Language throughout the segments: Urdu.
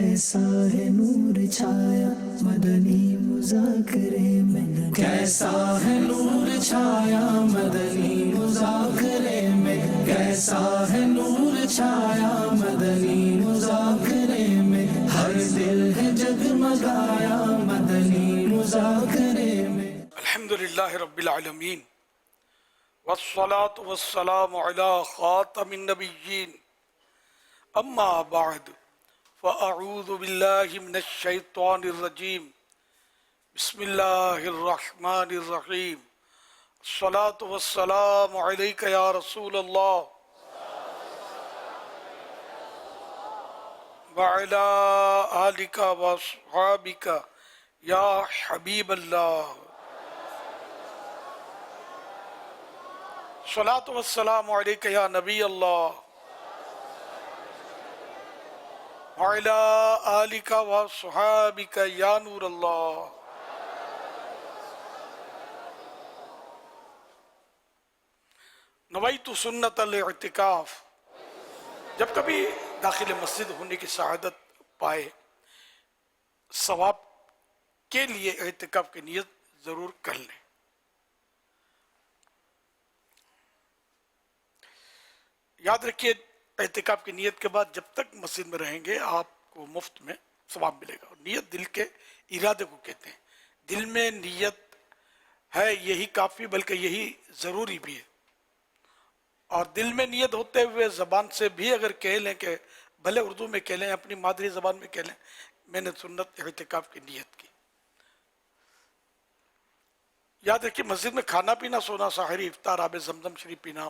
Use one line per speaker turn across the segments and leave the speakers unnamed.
کیسا ہے نور چھایا مدنی مذاکرے میں، کیسا ہے نور چھایا مدنی مذاکرے میں، کیسا ہے نور چھایا مدنی مذاکرے میں، ہر دل ہے جگمگایا مدنی مذاکرے میں۔
الحمدللہ رب العالمین والصلاة والسلام علی خاتم النبیین، اما بعد فاعوذ باللہ من الشیطان الرجیم، بسم اللہ الرحمن الرحیم، الصلاة والسلام علیک یا رسول اللہ وعلی آلک واصحابک یا حبیب اللہ، الصلاة والسلام علیک یا نبی اللہ وعلی آلک واصحابک یا نور اللہ۔ نویت سنت الاعتکاف، جب کبھی داخل مسجد ہونے کی سعادت پائے ثواب کے لیے اعتکاف کی نیت ضرور کر لیں۔ یاد رکھیے اعتکاف کی نیت کے بعد جب تک مسجد میں رہیں گے آپ کو مفت میں ثواب ملے گا۔ اور نیت دل کے ارادے کو کہتے ہیں، دل میں نیت ہے یہی کافی بلکہ یہی ضروری بھی ہے، اور دل میں نیت ہوتے ہوئے زبان سے بھی اگر کہہ لیں کہ بھلے اردو میں کہہ لیں اپنی مادری زبان میں کہہ لیں میں نے سنت اعتکاف کی نیت کی۔ یاد رکھیے مسجد میں کھانا پینا، سونا، سحری، افطار، آب زمزم شریف پینا،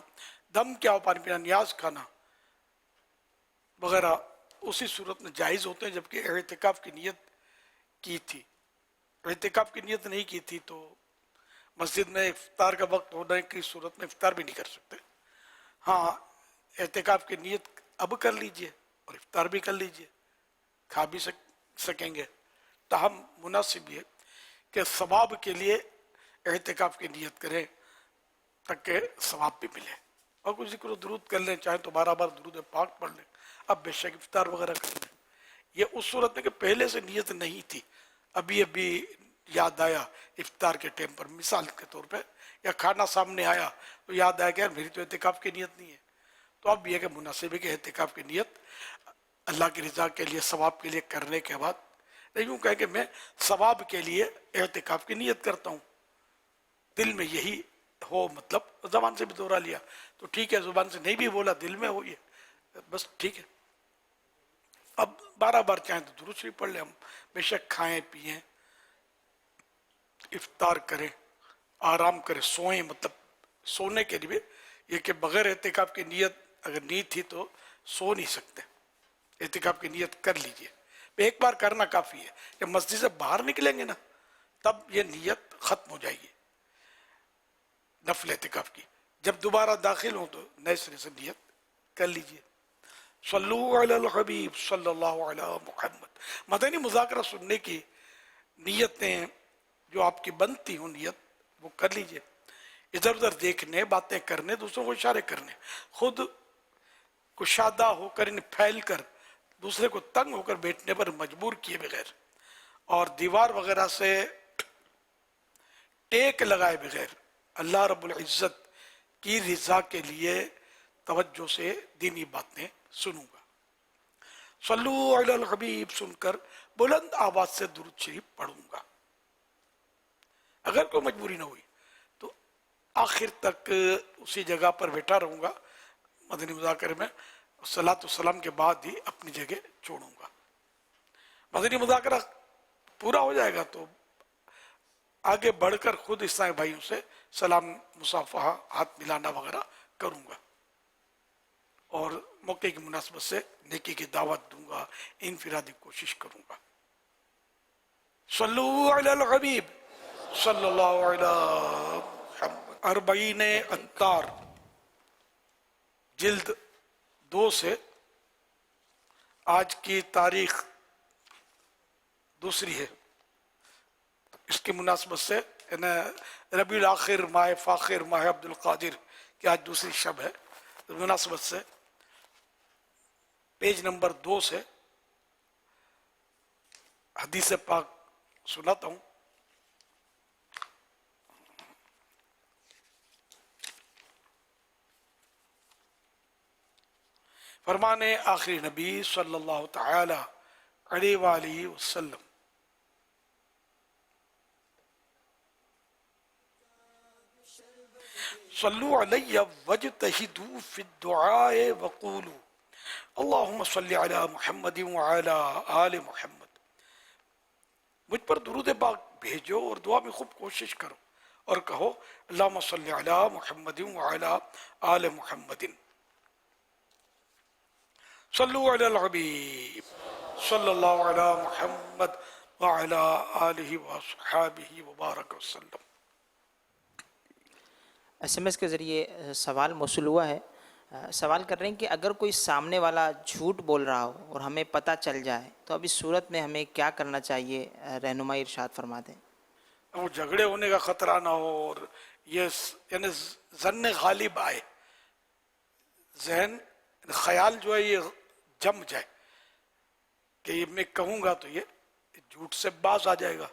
دم کیا ہو پانی پینا، نیاز کھانا وغیرہ اسی صورت میں جائز ہوتے ہیں جبکہ اعتکاف کی نیت کی تھی۔ اعتکاف کی نیت نہیں کی تھی تو مسجد میں افطار کا وقت ہونے کی صورت میں افطار بھی نہیں کر سکتے۔ ہاں اعتکاف کی نیت اب کر لیجئے اور افطار بھی کر لیجئے، کھا بھی سکیں گے، تاہم مناسب یہ کہ ثواب کے لیے اعتکاف کی نیت کریں تاکہ ثواب بھی ملے، اور کچھ ذکر و درود کر لیں، چاہیں تو 12 بار درود پاک پڑھ لیں، اب بے شک افطار وغیرہ کر لیں۔ یہ اس صورت میں کہ پہلے سے نیت نہیں تھی، ابھی یاد آیا افطار کے ٹائم پر مثال کے طور پہ، یا کھانا سامنے آیا تو یاد آیا کہ یار میری تو اعتکاف کی نیت نہیں ہے، تو اب یہ کہ مناسب ہے کہ اعتکاف کی نیت اللہ کی رضا کے لیے ثواب کے لیے کرنے کے بعد نہیں یوں کہے کہ میں ثواب کے لیے اعتکاف کی نیت کرتا ہوں، دل میں یہی ہو، مطلب زبان سے بھی دہرا لیا تو ٹھیک ہے، زبان سے نہیں بھی بولا دل میں ہو یہ بس ٹھیک ہے۔ اب 12 بار چاہیں تو درود شریف پڑھ لیں، ہم بے شک کھائیں پئیں افطار کریں آرام کریں سوئیں، مطلب سونے کے لیے یہ کہ بغیر اعتکاف کی نیت اگر نیت تھی تو سو نہیں سکتے، اعتکاف کی نیت کر لیجئے، ایک بار کرنا کافی ہے، جب مسجد سے باہر نکلیں گے نا تب یہ نیت ختم ہو جائے گی نفل اعتکاف کی، جب دوبارہ داخل ہوں تو نئے سرے سے نیت کر لیجئے۔ صلو علی الحبیب صلی اللہ علی محمد۔ مدنی مذاکرہ سننے کی نیتیں جو آپ کی بنتی ہوں نیت وہ کر لیجئے، ادھر ادھر دیکھنے، باتیں کرنے، دوسروں کو اشارے کرنے، خود کشادہ ہو کر پھیل کر دوسرے کو تنگ ہو کر بیٹھنے پر مجبور کیے بغیر، اور دیوار وغیرہ سے ٹیک لگائے بغیر اللہ رب العزت کی رضا کے لیے توجہ سے دینی باتیں سنوں گا۔ صلو علی الحبیب سن کر بلند آواز سے درود شریف پڑھوں گا، اگر کوئی مجبوری نہ ہوئی تو آخر تک اسی جگہ پر بیٹھا رہوں گا مدنی مذاکرے میں، صلاۃ والسلام کے بعد ہی اپنی جگہ چھوڑوں گا۔ مدنی مذاکرہ پورا ہو جائے گا تو آگے بڑھ کر خود عیسائی بھائیوں سے سلام مصافحہ ہاتھ ملانا وغیرہ کروں گا، اور موقع کی مناسبت سے نیکی کی دعوت دوں گا، انفرادی کوشش کروں گا۔ صلو علی الحبیب صلی اللہ علیہ محمد۔ 40 عطار جلد 2 سے آج کی تاریخ دوسری ہے، اس کی مناسبت سے ربیع الاخر ماہ فاخر ماہ عبد القادر کی آج دوسری شب ہے، مناسبت سے پیج نمبر 2 سے حدیث پاک سناتا ہوں. فرمانے آخری نبی صلی اللہ تعالی علیہ وآلہ وسلم: صلو علی وجتہدوا فی الدعاء وقولوا اللہم صلی علی محمد وعلی آل محمد. مجھ پر درود پاک بھیجو اور دعا میں خوب کوشش کرو اور کہو اللہم صلی علی محمد وعلی آل محمد. صلو علی الحبیب صلی اللہ علی محمد وعلی آلہ وصحابہ وبارک وسلم.
ایس ایم ایس کے ذریعے سوال موصول ہوا ہے. سوال کر رہے ہیں کہ اگر کوئی سامنے والا جھوٹ بول رہا ہو اور ہمیں پتہ چل جائے تو اب اس صورت میں ہمیں کیا کرنا چاہیے؟ رہنمائی ارشاد فرما دیں.
وہ جھگڑے ہونے کا خطرہ نہ ہو اور یہ یعنی ظن غالب آئے، ذہن خیال جو ہے یہ جم جائے کہ یہ میں کہوں گا تو یہ جھوٹ سے باز آ جائے گا،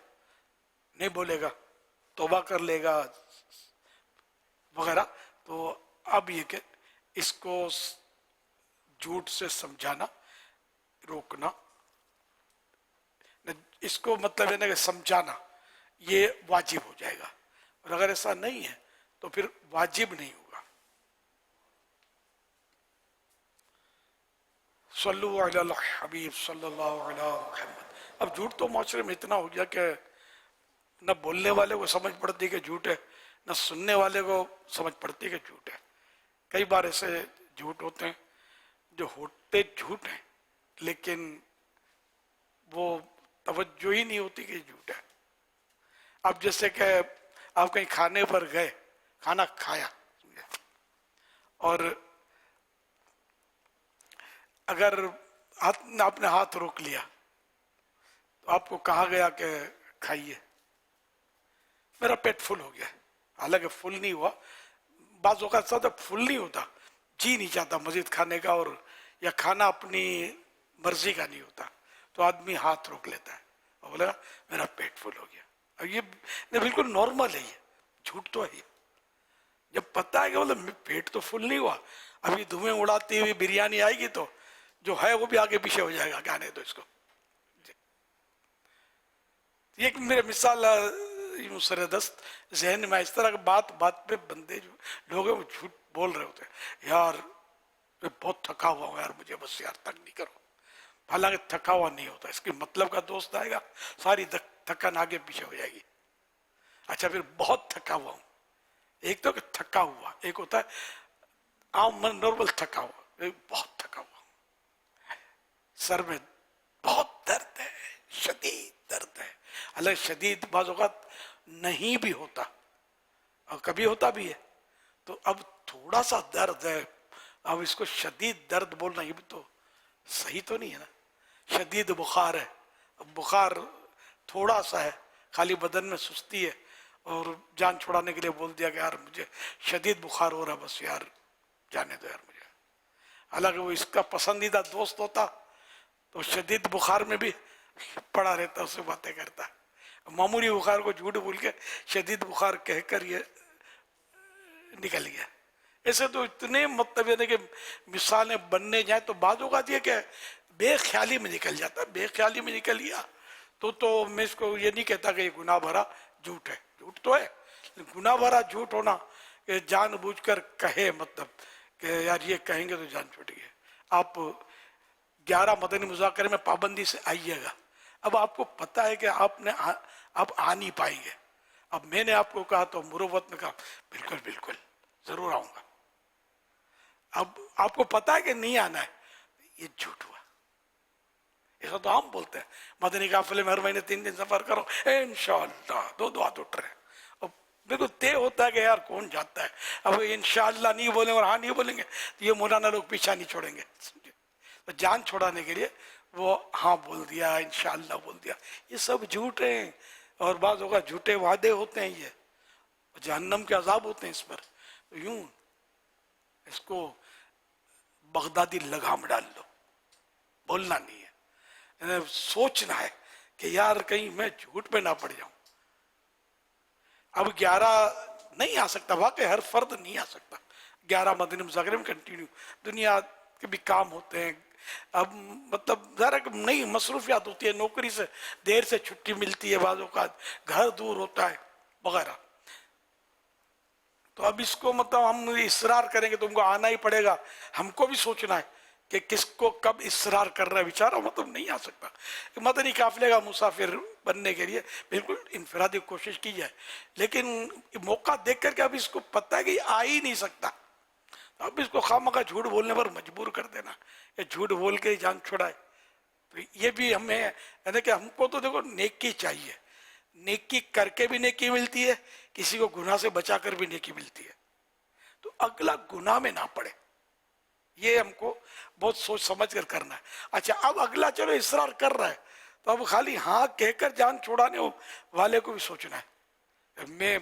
نہیں بولے گا، توبہ کر لے گا وغیرہ. تو اب یہ کہ اس کو جھوٹ سے سمجھانا، روکنا، اس کو مطلب ہے نا کہ سمجھانا یہ واجب ہو جائے گا، اور اگر ایسا نہیں ہے تو پھر واجب نہیں ہوگا. صلو علی الحبیب صلی اللہ علیہ محمد. اب جھوٹ تو معاشرے میں اتنا ہو گیا کہ نہ بولنے والے کو سمجھ پڑتی کہ جھوٹ ہے، نہ سننے والے کو سمجھ پڑتی کہ جھوٹ ہے. کئی بار ایسے جھوٹ ہوتے ہیں جو ہوتے جھوٹ ہیں لیکن وہ توجہ ہی نہیں ہوتی کہ یہ جھوٹ ہے. اب جیسے کہ آپ کہیں کھانے پر گئے، کھانا کھایا، اور اگر آپ نے ہاتھ روک لیا تو آپ کو کہا گیا کہ کھائیے، میرا پیٹ فل ہو گیا، حالانکہ فل نہیں ہوا. بعض اوقات زیادہ فل نہیں ہوتا، جی نہیں چاہتا مزید کھانے کا، اور یا کھانا اپنی مرضی کا نہیں ہوتا تو آدمی ہاتھ روک لیتا ہے اور بولے گا میرا پیٹ فل ہو گیا. اب یہ بالکل نارمل ہے، یہ جھوٹ تو ہے. جب پتہ ہے کہ بولے پیٹ تو فل نہیں ہوا، ابھی دھوئیں اڑاتی ہوئی بریانی آئے گی تو جو ہے وہ بھی آگے پیچھے ہو جائے گا، کہنے دو اس کو. یہ ایک میرے مثال یوں سر دست ذہن میں اس طرح کہ بات بات پہ بندے جو لوگ ہیں وہ جھوٹ بول رہے ہوتے ہیں، یار میں بہت تھکا ہوا ہوں یار، مجھے بس یار تنگ نہیں کرو. حالانکہ تھکا ہوا نہیں ہوتا، اس کے مطلب کا دوست آئے گا ساری تھکن آگے پیچھے ہو جائے گی. اچھا پھر بہت تھکا ہوا ہوں، ایک تو کہ تھکا ہوا، ایک ہوتا ہے عام نارمل تھکا ہوا، ایک بہت تھکا ہوا، سر میں بہت درد ہے، شدید درد ہے. حالانکہ شدید بعض اوقات نہیں بھی ہوتا اور کبھی ہوتا بھی ہے. تو اب تھوڑا سا درد ہے، اب اس کو شدید درد بولنا یہ بھی تو صحیح تو نہیں ہے نا. شدید بخار ہے، اب بخار تھوڑا سا ہے، خالی بدن میں سستی ہے اور جان چھڑانے کے لیے بول دیا کہ یار مجھے شدید بخار ہو رہا، بس یار جانے دو یار مجھے. حالانکہ وہ اس کا پسندیدہ دوست ہوتا تو شدید بخار میں بھی پڑا رہتا، اس سے باتیں کرتا. معمولی بخار کو جھوٹ بول کے شدید بخار کہہ کر یہ نکل گیا. ایسے تو اتنے مطلب ہے کہ مثالیں بننے جائیں تو بعض اوقات یہ کہ بے خیالی میں نکل جاتا. بے خیالی میں نکل گیا تو میں اس کو یہ نہیں کہتا کہ یہ گناہ بھرا جھوٹ ہے، جھوٹ تو ہے، گناہ بھرا جھوٹ ہونا کہ جان بوجھ کر کہے، مطلب کہ یار یہ کہیں گے تو جان چھوٹ گئی. آپ 11 مدنی مذاکرے میں پابندی سے آئیے گا. اب آپ کو پتہ ہے کہ آپ آ نہیں پائیں گے. اب میں نے آپ کو کہا تو مروت میں کہا بالکل بالکل ضرور آؤں گا. اب آپ کو پتہ ہے کہ نہیں آنا ہے، یہ جھوٹ ہوا. ایسا تو ہم بولتے ہیں مدنی قافلے میں ہر مہینے 3 دن سفر کرو انشاءاللہ، دو ہاتھ اٹھ رہے ہیں. اب بالکل طے ہوتا ہے کہ یار کون جاتا ہے. اب انشاءاللہ نہیں بولیں اور ہاں نہیں بولیں گے تو یہ مولانا لوگ پیچھا نہیں چھوڑیں گے. تو جان چھوڑانے کے لیے وہ ہاں بول دیا، انشاءاللہ بول دیا. یہ سب جھوٹ ہیں، اور بعض اوقات جھوٹے وعدے ہوتے ہیں، یہ جہنم کے عذاب ہوتے ہیں اس پر. تو یوں اس کو بغدادی لگام ڈال لو، بولنا نہیں ہے، سوچنا ہے کہ یار کہیں میں جھوٹ پہ نہ پڑ جاؤں. اب 11 نہیں آ سکتا، واقعی ہر فرد نہیں آ سکتا 11 مدنی مذاکرے میں کنٹینیو، دنیا کے بھی کام ہوتے ہیں. اب مطلب ذرا نئی مصروفیات ہوتی ہے، نوکری سے دیر سے چھٹی ملتی ہے، بعض اوقات گھر دور ہوتا ہے وغیرہ. تو اب اس کو مطلب ہم اصرار کریں گے تو تم کو آنا ہی پڑے گا. ہم کو بھی سوچنا ہے کہ کس کو کب اصرار کر رہا ہے، بیچارہ مطلب نہیں آ سکتا. مدنی قافلے کا مسافر بننے کے لیے بالکل انفرادی کوشش کی جائے، لیکن موقع دیکھ کر کے اب اس کو پتہ ہے کہ یہ آ ہی نہیں سکتا، اب اس کو خواہ جھوٹ بولنے پر مجبور کر دینا، یہ جھوٹ بول کے جان چھڑائے. تو یہ بھی ہمیں ہے کہ ہم کو تو دیکھو نیکی چاہیے، نیکی کر کے بھی نیکی ملتی ہے، کسی کو گناہ سے بچا کر بھی نیکی ملتی ہے. تو اگلا گناہ میں نہ پڑے، یہ ہم کو بہت سوچ سمجھ کر کرنا ہے. اچھا اب اگلا چلو اصرار کر رہا ہے تو اب خالی ہاں کہہ کر جان چھوڑانے والے کو بھی سوچنا ہے، میں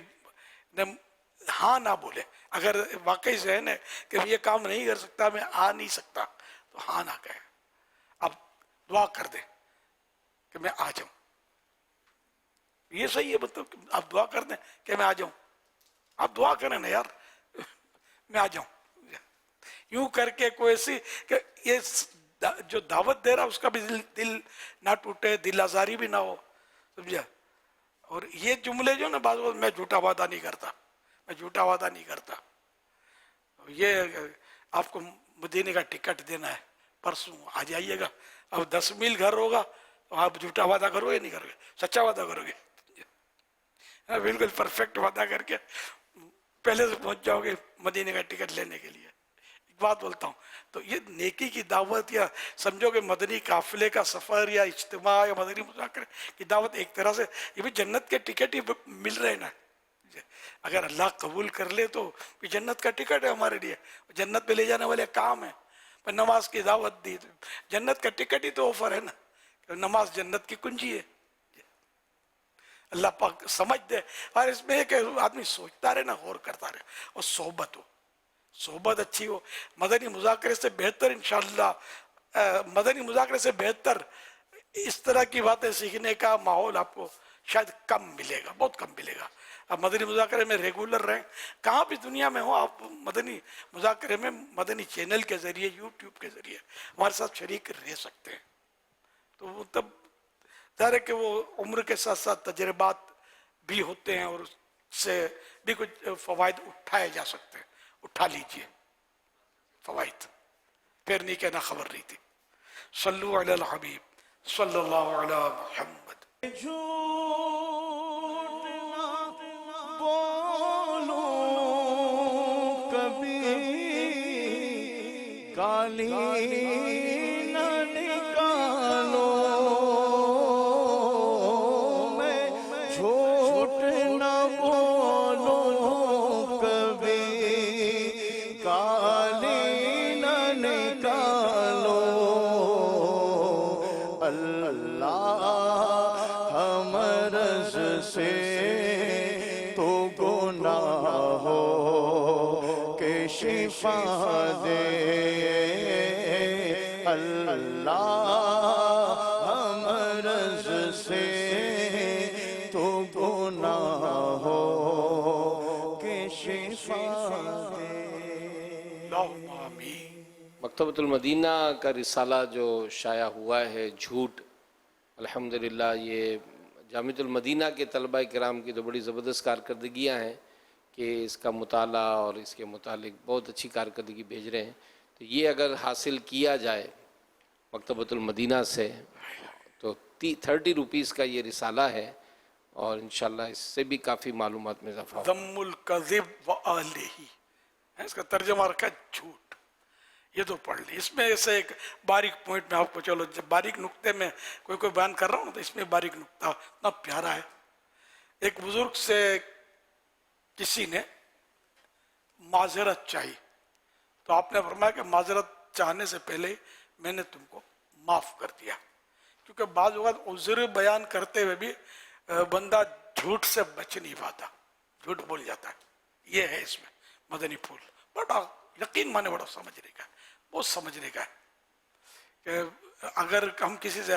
ہاں نہ بولے. اگر واقعی ذہن ہے کہ یہ کام نہیں کر سکتا، میں آ نہیں سکتا، تو ہاں نہ کہے. اب دعا کر دے کہ میں آ جاؤں، یہ صحیح ہے. مطلب آپ دعا کر دیں کہ میں آ جاؤں، آپ دعا کریں نا یار میں آ جاؤں. یوں کر کے کوئی ایسی کہ یہ جو دعوت دے رہا اس کا بھی دل نہ ٹوٹے، دل آزاری بھی نہ ہو، سمجھا. اور یہ جملے جو نا بعض وقت میں جھوٹا وعدہ نہیں کرتا، میں جھوٹا وعدہ نہیں کرتا. یہ آپ کو مدینے کا ٹکٹ دینا ہے، پرسوں آ جائیے گا. اب 10 میل گھر ہوگا تو آپ جھوٹا وعدہ کرو گے نہیں کرو گے، سچا وعدہ کرو گے، بالکل پرفیکٹ وعدہ کر کے پہلے سے پہنچ جاؤ گے مدینے کا ٹکٹ لینے کے لیے. ایک بات بولتا ہوں، تو یہ نیکی کی دعوت یا سمجھو کہ مدنی قافلے کا سفر یا اجتماع یا مدنی مذاکرے کی دعوت ایک طرح سے یہ بھی جنت کے ٹکٹ ہی مل رہے نا. اگر اللہ قبول کر لے تو جنت کا ٹکٹ ہے ہمارے لیے، جنت پہ لے جانے والے کام ہیں. نماز کی دعوت دی، جنت کا ٹکٹ ہی تو آفر ہے نا، نماز جنت کی کنجی ہے. اللہ پاک سمجھ دے. اور اس میں ایک آدمی سوچتا رہے نا، غور کرتا رہے، اور صحبت ہو، صحبت اچھی ہو. مدنی مذاکرے سے بہتر انشاءاللہ مدنی مذاکرے سے بہتر اس طرح کی باتیں سیکھنے کا ماحول آپ کو شاید کم ملے گا، بہت کم ملے گا. اب مدنی مذاکرے میں ریگولر رہیں، کہاں بھی دنیا میں ہو آپ مدنی مذاکرے میں مدنی چینل کے ذریعے، یوٹیوب کے ذریعے ہمارے ساتھ شریک رہ سکتے ہیں. تو تب ظاہر ہے کہ وہ عمر کے ساتھ ساتھ تجربات بھی ہوتے ہیں اور اس سے بھی کچھ فوائد اٹھائے جا سکتے ہیں. اٹھا لیجئے فوائد، پھر نہیں کہنا خبر نہیں تھی. صلو علی الحبیب صلی اللہ علی محمد.
جھوٹ نہ بولو کبھی، گالی نہ نکالو. میں جھوٹ نہ بولو کبھی، گالی نہ نکالو. اللہ مرض سے تو گناہوں کے شفا دے. اللہ مرض سے تو گناہوں کے شفا دے.
اللہم آمین.
مکتبۃ المدینہ کا رسالہ جو شائع ہوا ہے جھوٹ، الحمدللہ یہ جامعۃ المدینہ کے طلبہ کرام کی تو بڑی زبردست کارکردگیاں ہیں کہ اس کا مطالعہ اور اس کے متعلق بہت اچھی کارکردگی بھیج رہے ہیں. تو یہ اگر حاصل کیا جائے مکتبۃ المدینہ سے تو 30 روپیز کا یہ رسالہ ہے، اور انشاءاللہ اس سے بھی کافی معلومات میں اضافہ ہوگا.
ذم الکذب و آلہ، اس کا ترجمہ رکھا ہے جھوٹ. یہ تو پڑھ لی. اس میں ایسے ایک باریک پوائنٹ میں آپ کو، چلو جب باریک نقطے میں کوئی بیان کر رہا ہوں تو اس میں باریک نقطہ اتنا پیارا ہے. ایک بزرگ سے کسی نے معذرت چاہی تو آپ نے فرمایا کہ معذرت چاہنے سے پہلے میں نے تم کو معاف کر دیا. کیونکہ بعض اوقات عذر بیان کرتے ہوئے بھی بندہ جھوٹ سے بچ نہیں پاتا، جھوٹ بول جاتا ہے. یہ ہے اس میں مدنی پھول. بڑا یقین مانے، بڑا سمجھنے کا، بہت سمجھنے کا ہے کہ اگر ہم کسی سے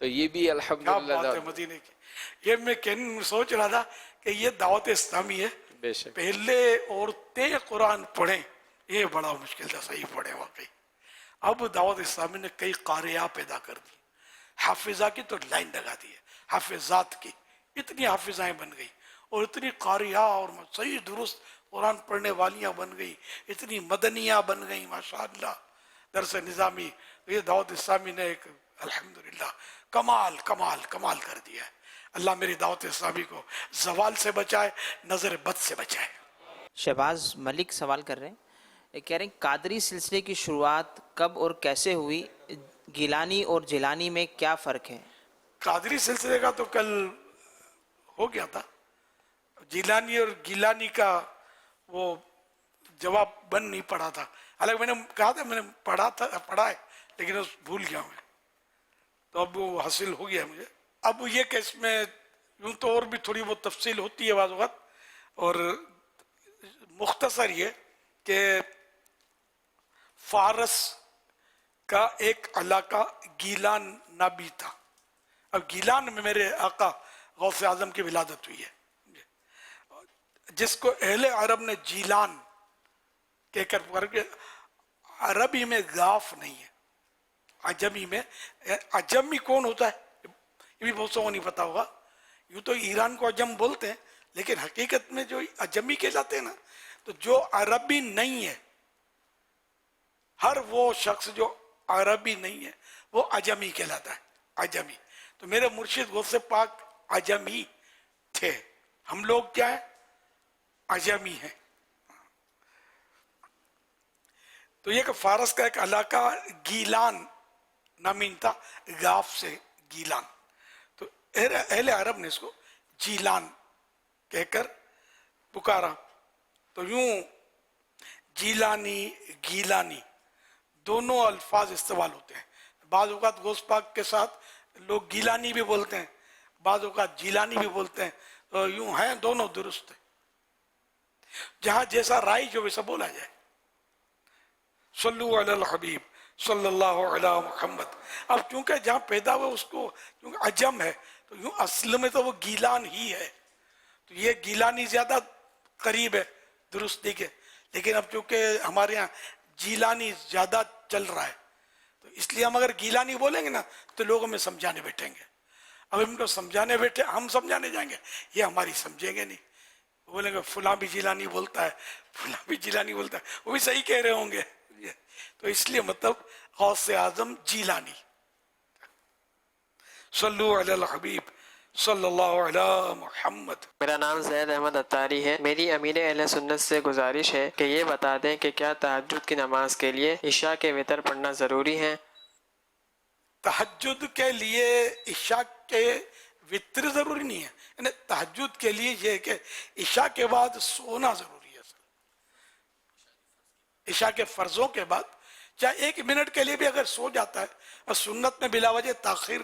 تو یہ بھی
کیا
الحمدللہ
بات ہے مدینے کی. یہ میں سوچ رہا تھا کہ یہ دعوت اسلامی ہے.
بے شک
پہلے عورتیں قرآن پڑھیں یہ بڑا مشکل تھا, صحیح پڑھیں واقعی. اب دعوت اسلامی نے کئی قاریہ پیدا کر دی, حافظہ کی تو لائن لگا دی ہے, حافظات کی اتنی حافظائیں بن گئی, اور اتنی قاریہ اور صحیح درست قرآن پڑھنے والیاں بن گئی, اتنی مدنیاں بن گئی ماشاءاللہ. درس نظامی, یہ دعوت اسلامی نے ایک الحمدللہ کمال کمال کمال کر دیا ہے. اللہ میری دعوت اسلامی کو زوال سے بچائے, نظر بد سے بچائے.
شہباز ملک سوال کر رہے ہیں, یہ کہہ رہے ہیں قادری سلسلے کی شروعات کب اور کیسے ہوئی, گیلانی اور جیلانی میں کیا فرق ہے؟
قادری سلسلے کا تو کل ہو گیا تھا, جیلانی اور گیلانی کا وہ جواب بن نہیں پڑا تھا. حالانکہ میں نے کہا تھا میں نے پڑھا ہے لیکن اس بھول گیا میں, تو اب وہ حاصل ہو گیا مجھے. اب یہ کہ اس میں یوں تو اور بھی تھوڑی بہت تفصیل ہوتی ہے بعض وقت, اور مختصر یہ کہ فارس کا ایک علاقہ گیلان نابی تھا. اب گیلان میں میرے آقا غوث اعظم کی ولادت ہوئی ہے, جس کو اہل عرب نے جیلان کہہ کر پکارا. کہ عربی میں غاف نہیں ہے, عجمی میں. عجمی کون ہوتا ہے یہ بھی بہت سو کو نہیں پتا ہوگا. یوں تو ایران کو عجم بولتے ہیں, لیکن حقیقت میں جو عجمی کہلاتے ہیں نا, تو جو عربی نہیں ہے, ہر وہ شخص جو عربی نہیں ہے وہ عجمی کہلاتا ہے, عجمی. تو میرے مرشد غوث پاک عجمی تھے, ہم لوگ کیا ہیں, عجمی ہیں. تو یہ کہ فارس کا ایک علاقہ گیلان نامین تھا, غاف سے گیلان, تو اہل عرب نے اس کو جیلان کہہ کر پکارا. تو یوں جیلانی گیلانی دونوں الفاظ استعمال ہوتے ہیں. بعض اوقات غوث پاک کے ساتھ لوگ گیلانی بھی بولتے ہیں, بعض اوقات جیلانی بھی بولتے ہیں, تو یوں ہیں دونوں درست ہیں. جہاں جیسا رائے جو ویسا بولا جائے. صلو علی الحبیب صلی اللہ علی محمد. اب چونکہ جہاں پیدا ہوئے اس کو چونکہ عجم ہے, تو یوں اصل میں تو وہ گیلان ہی ہے, تو یہ گیلانی زیادہ قریب ہے درستی کے. لیکن اب چونکہ ہمارے یہاں جیلانی زیادہ چل رہا ہے, تو اس لیے ہم اگر گیلانی بولیں گے نا تو لوگ ہمیں سمجھانے بیٹھیں گے. اب ہم کو سمجھانے بیٹھے, ہم سمجھانے جائیں گے, یہ ہماری سمجھیں گے نہیں. بولیں گے فلاں بھی جیلانی بولتا ہے, فلاں بھی جیلانی بولتا ہے, وہ بھی صحیح کہہ رہے ہوں گے. تو اس لیے مطلب غوث اعظم جیلانی. صلو علی الحبیب صلی اللہ علی محمد.
میرا نام زید احمد اتاری ہے. میری امیر اہل سنت سے گزارش ہے کہ یہ بتا دیں کہ کیا تہجد کی نماز کے لیے عشاء کے وتر پڑھنا ضروری ہے؟
تہجد کے لیے عشاء کے وتر ضروری نہیں ہے, یعنی تہجد کے لیے یہ ہے کہ عشاء کے بعد سونا ضروری ہے. عشاء کے فرضوں کے بعد چاہے ایک منٹ کے لیے بھی اگر سو جاتا ہے, اور سنت میں بلا وجہ تاخیر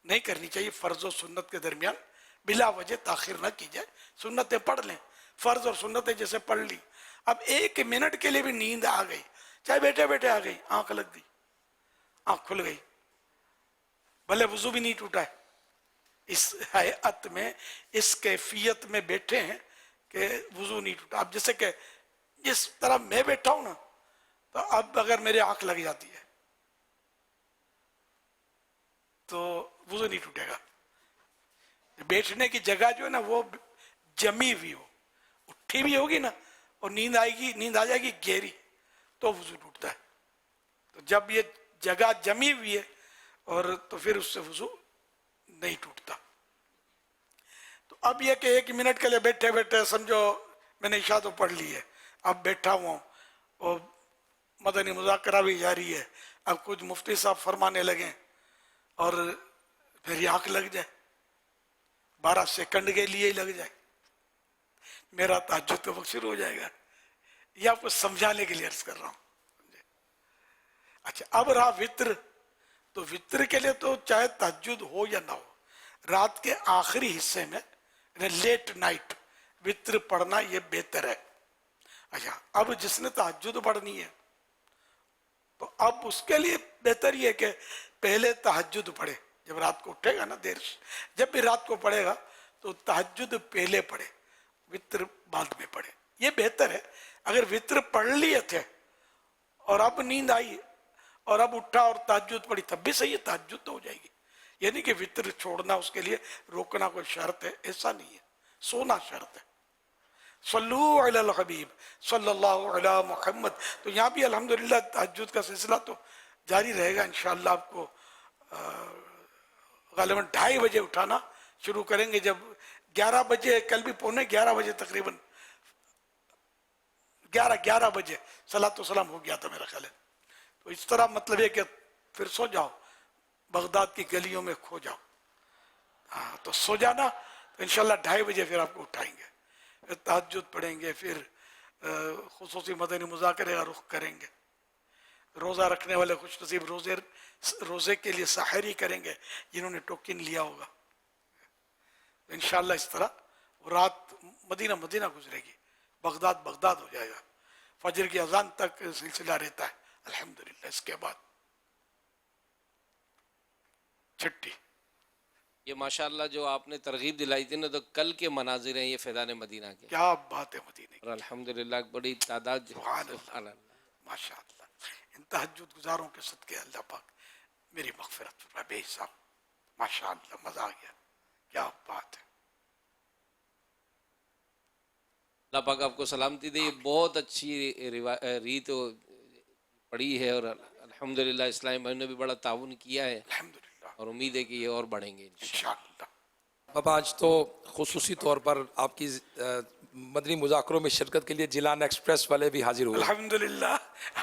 نہیں کرنی چاہیے. فرض و سنت کے درمیان بلا وجہ تاخیر نہ کی جائے, سنتیں پڑھ لیں, فرض اور سنتیں جیسے پڑھ لی. اب ایک منٹ کے لیے بھی نیند آ گئی, چاہے بیٹھے بیٹھے آ گئی, آنکھ لگ گئی, آنکھ کھل گئی, بھلے وضو بھی نہیں ٹوٹا ہے, اس حیات میں اس کیفیت میں بیٹھے ہیں کہ وضو نہیں ٹوٹا. اب جیسے کہ جس طرح میں بیٹھا ہوں نا, تو اب اگر میری آنکھ لگ جاتی ہے تو وضو نہیں ٹوٹے گا. بیٹھنے کی جگہ جو ہے نا وہ جمی ہوئی ہو, اٹھی بھی ہوگی نا, اور نیند آئے گی, نیند آ جائے گی گہری, تو وضو ٹوٹتا ہے. تو جب یہ جگہ جمی ہوئی ہے اور تو پھر اس سے وضو نہیں ٹوٹتا. تو اب یہ کہ ایک منٹ کے لیے بیٹھے بیٹھے سمجھو میں نے عشاء تو پڑھ لی ہے, اب بیٹھا ہوں اور مدنی مذاکرہ بھی جاری ہے, اب کچھ مفتی صاحب فرمانے لگیں اور میری آنکھ لگ جائے, 12 سیکنڈ کے لیے ہی لگ جائے, میرا تہجد کا وقت شروع ہو جائے گا. یہ آپ کو سمجھانے کے لیے عرض کر رہا ہوں. اچھا, اب رہا وطر. تو وطر کے لیے تو چاہے تہجد ہو یا نہ ہو, رات کے آخری حصے میں لیٹ نائٹ وطر پڑھنا یہ بہتر ہے. اچھا, اب جس نے تہجد پڑھنی ہے تو اب اس کے لیے بہتر یہ کہ پہلے تہجد پڑھے, جب رات کو اٹھے گا نا دیر سے، جب بھی رات کو پڑھے گا تو تہجد پہلے پڑھے، وطر بعد میں پڑھے، یہ بہتر ہے۔ اگر وطر پڑھ لیے تھے اور اب نیند آئی اور اب اٹھا اور تہجد پڑھی تب بھی صحیح ہے، تہجد تو ہو جائے گی۔ یعنی کہ وطر چھوڑنا اس کے لیے روکنا کوئی شرط ہے، ایسا نہیں ہے، سونا شرط ہے۔ صلو علی الحبیب صلی اللہ علی محمد۔ تو یہاں بھی الحمدللہ تہجد کا سلسلہ تو جاری رہے گا انشاءاللہ۔ آپ کو غالباً 2:30 بجے اٹھانا شروع کریں گے، جب 11 بجے، کل بھی 11:15 بجے تقریباً 11 بجے صلاۃ والسلام ہو گیا تھا میرا خیال ہے۔ تو اس طرح مطلب ہے کہ پھر سو جاؤ، بغداد کی گلیوں میں کھو جاؤ، ہاں تو سو جانا، تو انشاءاللہ 2:30 بجے پھر آپ کو اٹھائیں گے، پھر تہجد پڑھیں گے، پھر خصوصی مدنی مذاکرے کا رخ کریں گے۔ روزہ رکھنے والے خوش نصیب روزے کے لیے سحری کریں گے جنہوں نے ٹوکن لیا ہوگا۔ انشاءاللہ اس طرح رات مدینہ گزرے گی، بغداد ہو جائے گا، فجر کی اذان تک سلسلہ رہتا ہے الحمدللہ۔ اس کے بعد چھٹی،
یہ ماشاءاللہ جو آپ نے ترغیب دلائی تھی نا، تو کل کے مناظر ہیں یہ فیضان مدینہ کے،
کیا بات ہے مدینے کی،
اور الحمدللہ بڑی تعداد
سبحان
سبحان
اللہ، ماشاءاللہ۔ ان تہجد گزاروں کے صدقے اللہ پاک میری مغفرت فرمائے بے حساب، ماشاءاللہ مزہ آ گیا، کیا بات ہے۔
اللہ پاک آپ کو سلامتی دے۔ یہ بہت اچھی ریت پڑی ہے، اور الحمدللہ اسلامی بھائیوں نے بھی بڑا تعاون کیا ہے،
الحمدللہ
اور امید ہے کہ یہ اور بڑھیں گے انشاءاللہ۔
انشاءاللہ۔
بابا آج تو خصوصی طور پر آپ کی مدنی مذاکروں میں شرکت کے لیے جیلان ایکسپریس والے بھی حاضر ہوئے۔
الحمدللہ،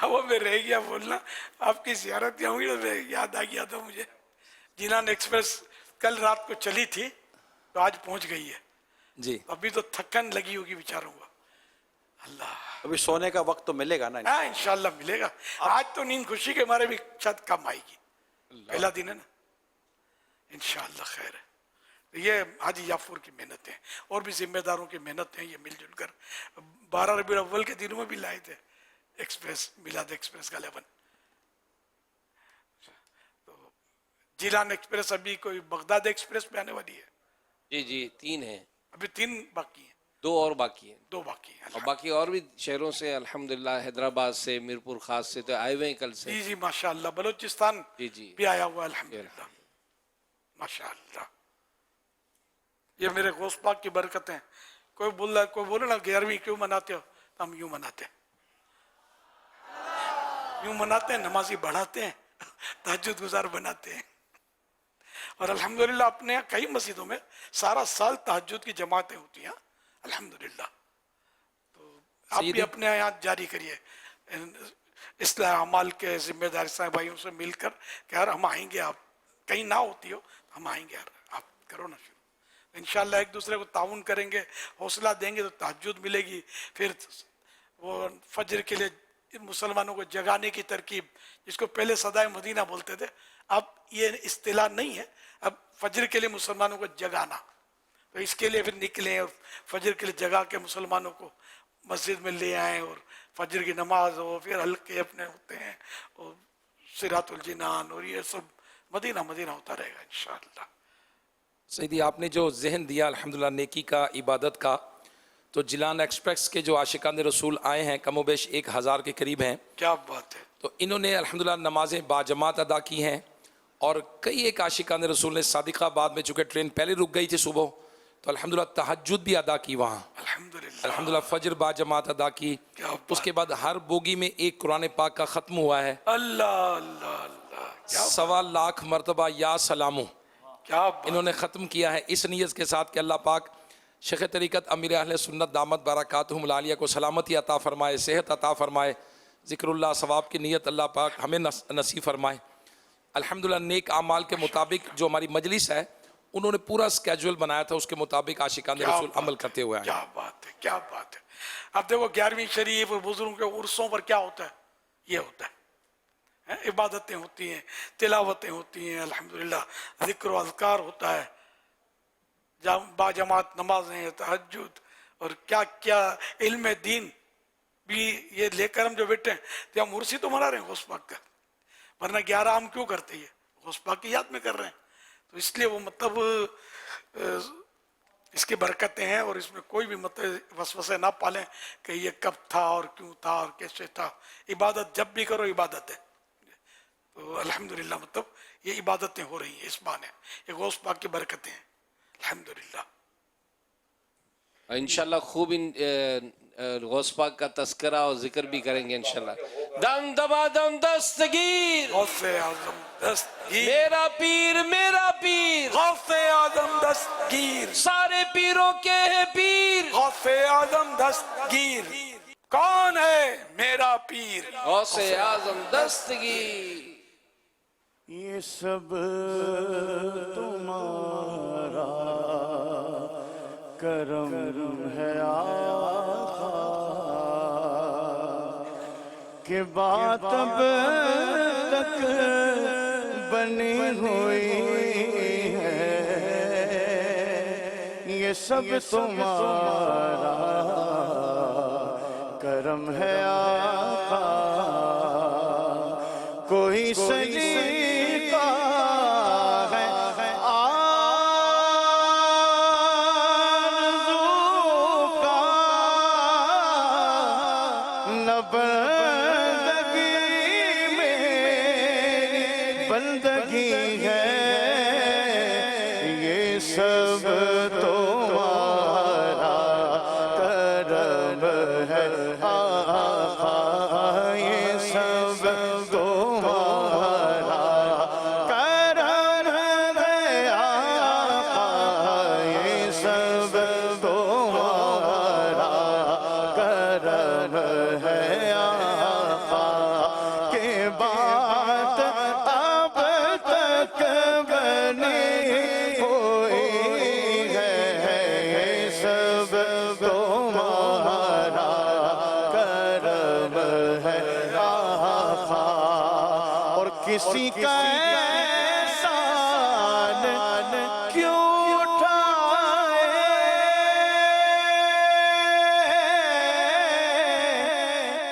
وہ میں رہ گیا بولنا، آپ کی زیارت کیا ہوئی نا، یاد آ گیا تھا مجھے۔ جیلان ایکسپریس کل رات کو چلی تھی تو آج پہنچ گئی ہے،
جی
ابھی تو تھکن لگی ہوگی بیچاروں کو۔ اللہ،
ابھی سونے کا وقت تو ملے گا نا؟
ہاں انشاءاللہ ملے گا۔ آج تو نیند خوشی کے مارے بھی شاید کم آئے گی، پہلا دن ہے نا، انشاءاللہ خیر ہے۔ یہ حاجی یافور کی محنت ہے، اور بھی ذمہ داروں کی محنت ہے، یہ مل جل کر 12 ربیع الاول کے دنوں میں بھی لائے تھے ایکسپریس، میلاد ایکسپریس کا 11۔ تو جیلان ایکسپریس ابھی کوئی بغداد ایکسپریس میں آنے والی ہے،
جی 3 ہیں،
ابھی 3 باقی ہیں،
2 اور باقی ہیں،
2 باقی ہیں۔
اور باقی اور بھی شہروں سے الحمدللہ، حیدرآباد سے، میرپور خاص سے تو آئے ہوئے ہیں کل سے۔
جی جی ماشاءاللہ، بلوچستان
جی
بھی آیا ہوا ہے الحمدللہ، ماشاءاللہ۔ یہ میرے غوث پاک کی برکت ہیں۔ کوئی بولے نا 11ویں کیوں مناتے ہو، تو ہم یوں مناتے ہیں، یوں مناتے ہیں، نمازی بڑھاتے ہیں، تہجد گزار بناتے ہیں۔ اور الحمدللہ اپنے یہاں کئی مسجدوں میں سارا سال تہجد کی جماعتیں ہوتی ہیں الحمدللہ۔ تو آپ بھی اپنے یہاں جاری کریے، اصلاح اعمال کے ذمہ دار اسلامی بھائیوں سے مل کر کہ یار ہم آئیں گے، آپ کہیں نہ ہوتی ہو ہم آئیں گے، یار آپ کرو نا شروع۔ انشاءاللہ ایک دوسرے کو تعاون کریں گے، حوصلہ دیں گے تو تہجد ملے گی۔ پھر وہ فجر کے لیے مسلمانوں کو جگانے کی ترکیب، جس کو پہلے صدائے مدینہ بولتے تھے، اب یہ اصطلاح نہیں ہے، اب فجر کے لیے مسلمانوں کو جگانا۔ تو اس کے لیے پھر نکلیں اور فجر کے لیے جگا کے مسلمانوں کو مسجد میں لے آئیں، اور فجر کی نماز ہو، پھر حلقے اپنے ہوتے ہیں، اور صراط الجنان، اور یہ سب مدینہ ہوتا رہے گا انشاءاللہ۔
سیدی آپ نے جو ذہن دیا الحمدللہ نیکی کا، عبادت کا، تو جیلان ایکسپریس کے جو عاشقان رسول آئے ہیں کم و بیش 1000 کے قریب ہیں،
کیا بات ہے،
تو انہوں نے الحمدللہ نمازیں باجماعت ادا کی ہیں، اور کئی ایک عاشقان رسول نے صادق آباد میں، چونکہ ٹرین پہلے رک گئی تھی صبح، تو الحمدللہ تہجد بھی ادا کی وہاں،
الحمدللہ
الحمدللہ فجر باجماعت ادا کی۔
کیا بات،
اس کے بعد ہر بوگی میں ایک قرآن پاک کا ختم ہوا ہے،
اللہ اللہ اللہ،
1.25 لاکھ مرتبہ یا سلامو
کیا بات،
انہوں نے ختم کیا ہے، اس نیت کے ساتھ کہ اللہ پاک شیخ طریقت امیر اہل سنت دامت برکاتہم العالیہ کو سلامتی عطا فرمائے، صحت عطا فرمائے، ذکر اللہ ثواب کی نیت اللہ پاک ہمیں نصیب فرمائے۔ الحمدللہ نیک اعمال کے مطابق جو ہماری مجلس ہے، انہوں نے پورا سکیجول بنایا تھا، اس کے مطابق عاشقان رسول عمل کرتے ہوئے آئے۔
کیا بات ہے، کیا بات ہے۔ اب دیکھو 11ویں شریف اور بزرگوں کے عرصوں پر کیا ہوتا ہے، یہ ہوتا ہے، عبادتیں ہوتی ہیں، تلاوتیں ہوتی ہیں، الحمدللہ ذکر و اذکار ہوتا ہے، باجماعت نمازیں، تہجد، اور کیا کیا علم دین بھی یہ لے کر ہم جو بیٹھے ہیں، تو ہم عرصی تو منا رہے ہیں غوث پاک کا، ورنہ 11 ہم کیوں کرتے ہیں، غوث پاک کی یاد میں کر رہے ہیں۔ تو اس لیے وہ مطلب اس کی برکتیں ہیں، اور اس میں کوئی بھی مطلب وسوسے نہ پالیں کہ یہ کب تھا اور کیوں تھا اور کیسے تھا. عبادت جب بھی کرو عبادت ہے. تو الحمدللہ مطلب یہ عبادتیں ہو رہی ہیں اس معنی، یہ غوث پاک کی برکتیں ہیں الحمدللہ.
انشاءاللہ خوب غوث پاک کا تذکرہ اور ذکر بھی کریں گے انشاءاللہ. دم دبا دم دستگیر
غوث اعظم دستگیر،
میرا پیر میرا پیر،
غوث اعظم دستگیر،
سارے پیروں کے ہے پیر،
غوث اعظم دستگیر. کون ہے میرا پیر؟
غوث اعظم دستگیر.
یہ سب تمہارا کرم ہے آقا کہ بات اب تک بنی ہوئی ہے. یہ سب تمہارا کرم ہے آقا، کوئی سلیقہ ہے آرزو کا، نہ بندگی میں بندگی ہے. یہ سب تمہارا کرم ہے آقا، یہ سب تمہارا کرم ہے آقا، یہ سب تمہارا کرم ہے آقا کہ بات اب تک بنی ہوئی ہے. یہ سب تمہارا کرم ہے آقا، اور کسی کا احسان کیوں اٹھائے،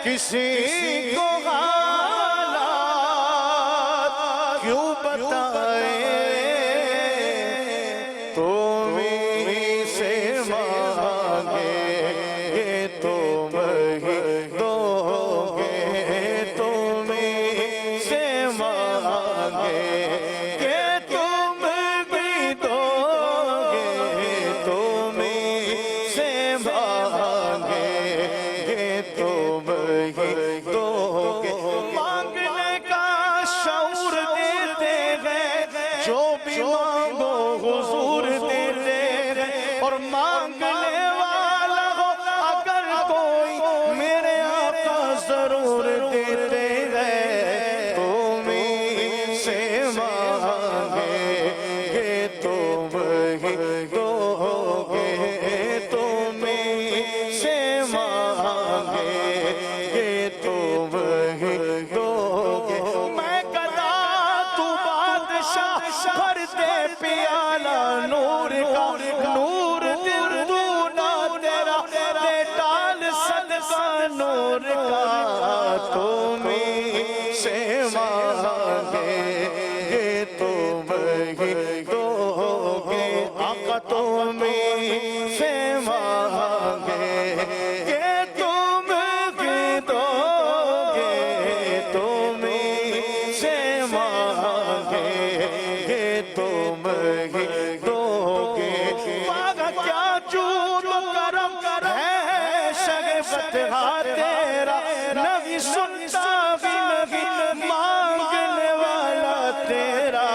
کسی کو حالات کیوں بتائے. تم ہی سے مانگے گے تم ہی دو گے، تم ہی سے مانگے گے تم بھی دو گے، تم ہی سے مانگے گے تم ہی دو گے. مانگنے کا شعور دیتے ہیں، جو بھی مانگو حضور دیتے ہیں. اور مانگنے والا ہو اگر کوئی میرے آقا ضرور دیتے ہیں. تم ہی سے مانگے گے تم ہی دو گے، تم ہی سے مانگے گے تم ہی دو گے. میں گدا تو بادشاہ بھرتے پیالہ نور کا، نور دل تو نہ تیرا دے ڈال صدقہ نور کا. تم ہی سے مانگے گے تم ہی دو گے آقا، تم ہی سے مانگے گے تم ہی دو گے، تم ہی سے مانگے گے تم ہی دو گے. مانگا کیا جود و کرم ہے شگفت تیرا، نبی سنتا بھی نہیں مانگنے والا تیرا.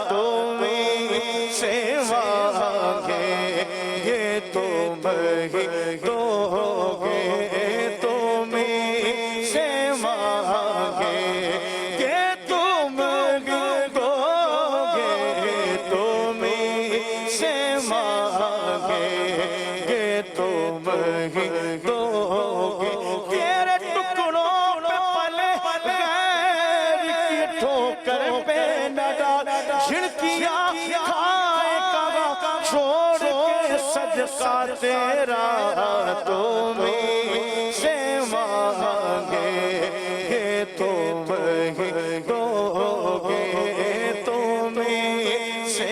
تم ہی سے مانگے گے تم ہی دو گے، تم ہی سے مانگے گے تم ہی دو گے، تم ہی سے مانگے گے تم ہی دو گے. تیرے ٹکڑوں پہ پلے غیر کی ٹھوکر پہ نہ ڈال، جھڑکیاں کھائے کعبہ چھوڑ کے صدقہ تیرا. تم ہی سے مانگے گے تم ہی دو گے، تم ہی سے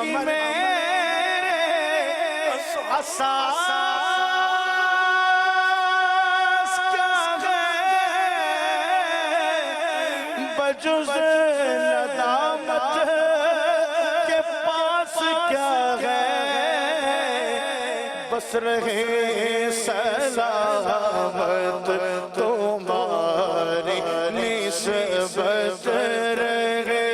کی میرے اساس بجز ندامت کے پاس کیا ہے بس رہے سلامت تمہاری نسبت رہے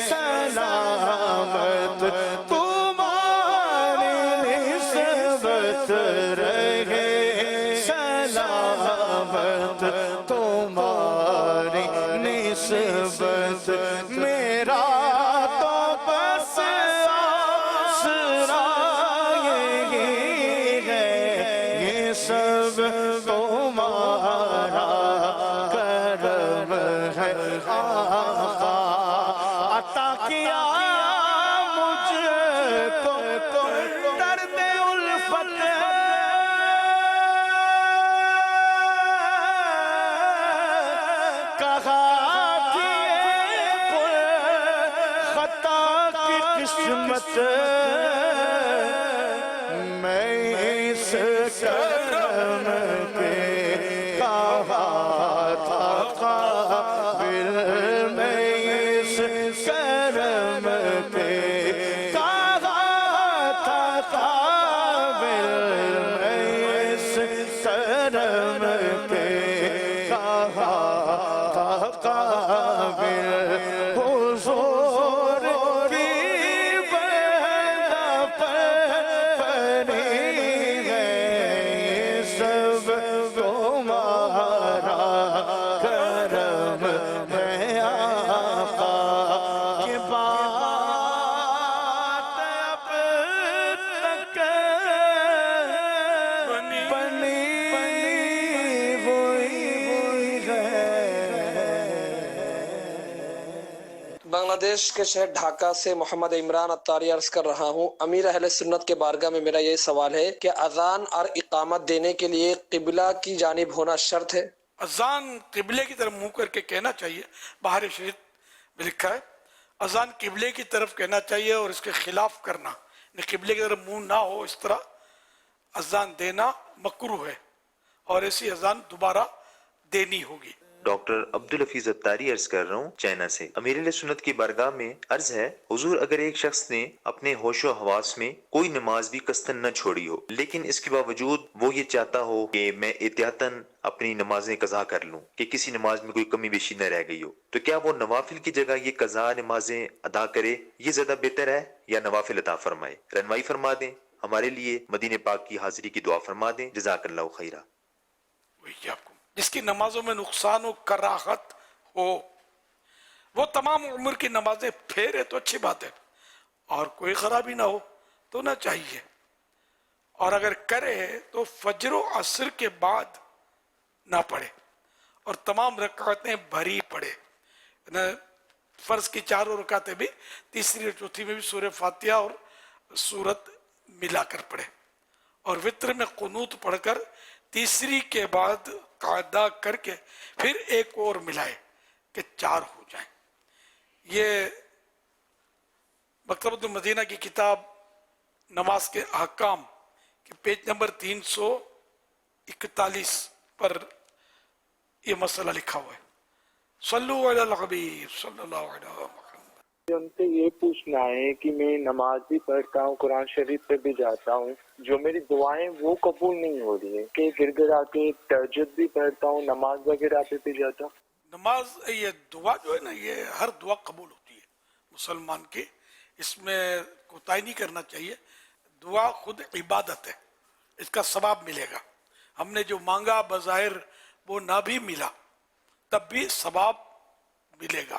سلامت تمہاری نسبت رہے سلامت تمہاری نسبت میرا تو بس آسرا یہی ہے یہ سب تمہارا کرم ہے آقا عطا کیا مجھ کو درد الفت کہا خطا کی قسمت میں اس کرم کے کہا تھا قابل میں اس کرم کے کہا تھا قابل میں اس کرم کے کہا تھا قابل حضور کی بندہ پری ہے سب تمہارا کرم ہے آقا کی بات اب تک بنی ہوئی ہے
بنگلہ دیش کے شہر ڈھاکہ سے محمد عمران اتاری عرض کر رہا ہوں۔ امیر اہل سنت کے بارگاہ میں میرا یہ سوال ہے کہ اذان اور اقامت دینے کے لیے قبلہ کی جانب ہونا شرط ہے؟
اذان قبلے کی طرف منہ کر کے کہنا چاہیے، بہار شریعت میں لکھا ہے اذان قبلے کی طرف کہنا چاہیے اور اس کے خلاف کرنا قبلے کی طرف منہ نہ ہو اس طرح اذان دینا مکروہ ہے اور ایسی اذان دوبارہ دینی ہوگی۔
ڈاکٹر عبدالحفیظ اتاری عرض کر رہا ہوں چائنا سے۔ امیر اہل سنت کی بارگاہ میں عرض ہے حضور اگر ایک شخص نے اپنے ہوش و حواس میں کوئی نماز بھی قصداً نہ چھوڑی ہو لیکن اس کے باوجود وہ یہ چاہتا ہو کہ میں احتیاطاً اپنی نمازیں قضا کر لوں کہ کسی نماز میں کوئی کمی بیشی نہ رہ گئی ہو تو کیا وہ نوافل کی جگہ یہ قضا نمازیں ادا کرے یہ زیادہ بہتر ہے یا نوافل عطا فرمائے؟ رہنمائی فرما دیں، ہمارے لیے مدینہ پاک کی حاضری کی دعا فرما دیں، جزاک اللہ خیرہ۔
وہی آپ کو جس کی نمازوں میں نقصان و کراہت ہو وہ تمام عمر کی نمازیں پھیرے تو اچھی بات ہے اور کوئی خرابی نہ ہو تو نہ چاہیے، اور اگر کرے تو فجر و عصر کے بعد نہ پڑھے اور تمام رکعتیں بھری پڑھے۔ فرض کی 4 رکعتیں بھی تیسری اور چوتھی میں بھی سورہ فاتحہ اور سورت ملا کر پڑھے اور وتر میں قنوت پڑھ کر تیسری کے بعد قاعدہ کر کے پھر ایک اور ملائے کہ 4 ہو جائیں۔ یہ مکتبۃ المدینہ کی کتاب نماز کے احکام کے پیج نمبر 341 پر یہ مسئلہ لکھا ہوا ہے۔ صلو علی الحبیب صلی اللہ علیہ وسلم۔
ان سے یہ پوچھنا ہے کہ میں نماز بھی پڑھتا ہوں، قرآن شریف پہ بھی جاتا ہوں، جو میری دعائیں وہ قبول نہیں ہو رہی ہیں کہ گر گرا کے تہجد بھی پڑھتا ہوں، نماز وغیرہ پہ بھی جاتا ہوں۔
نماز یہ دعا جو ہے نا یہ ہر دعا قبول ہوتی ہے مسلمان کی، اس میں کوتاہی نہیں کرنا چاہیے۔ دعا خود عبادت ہے، اس کا ثواب ملے گا۔ ہم نے جو مانگا بظاہر وہ نہ بھی ملا تب بھی ثواب ملے گا۔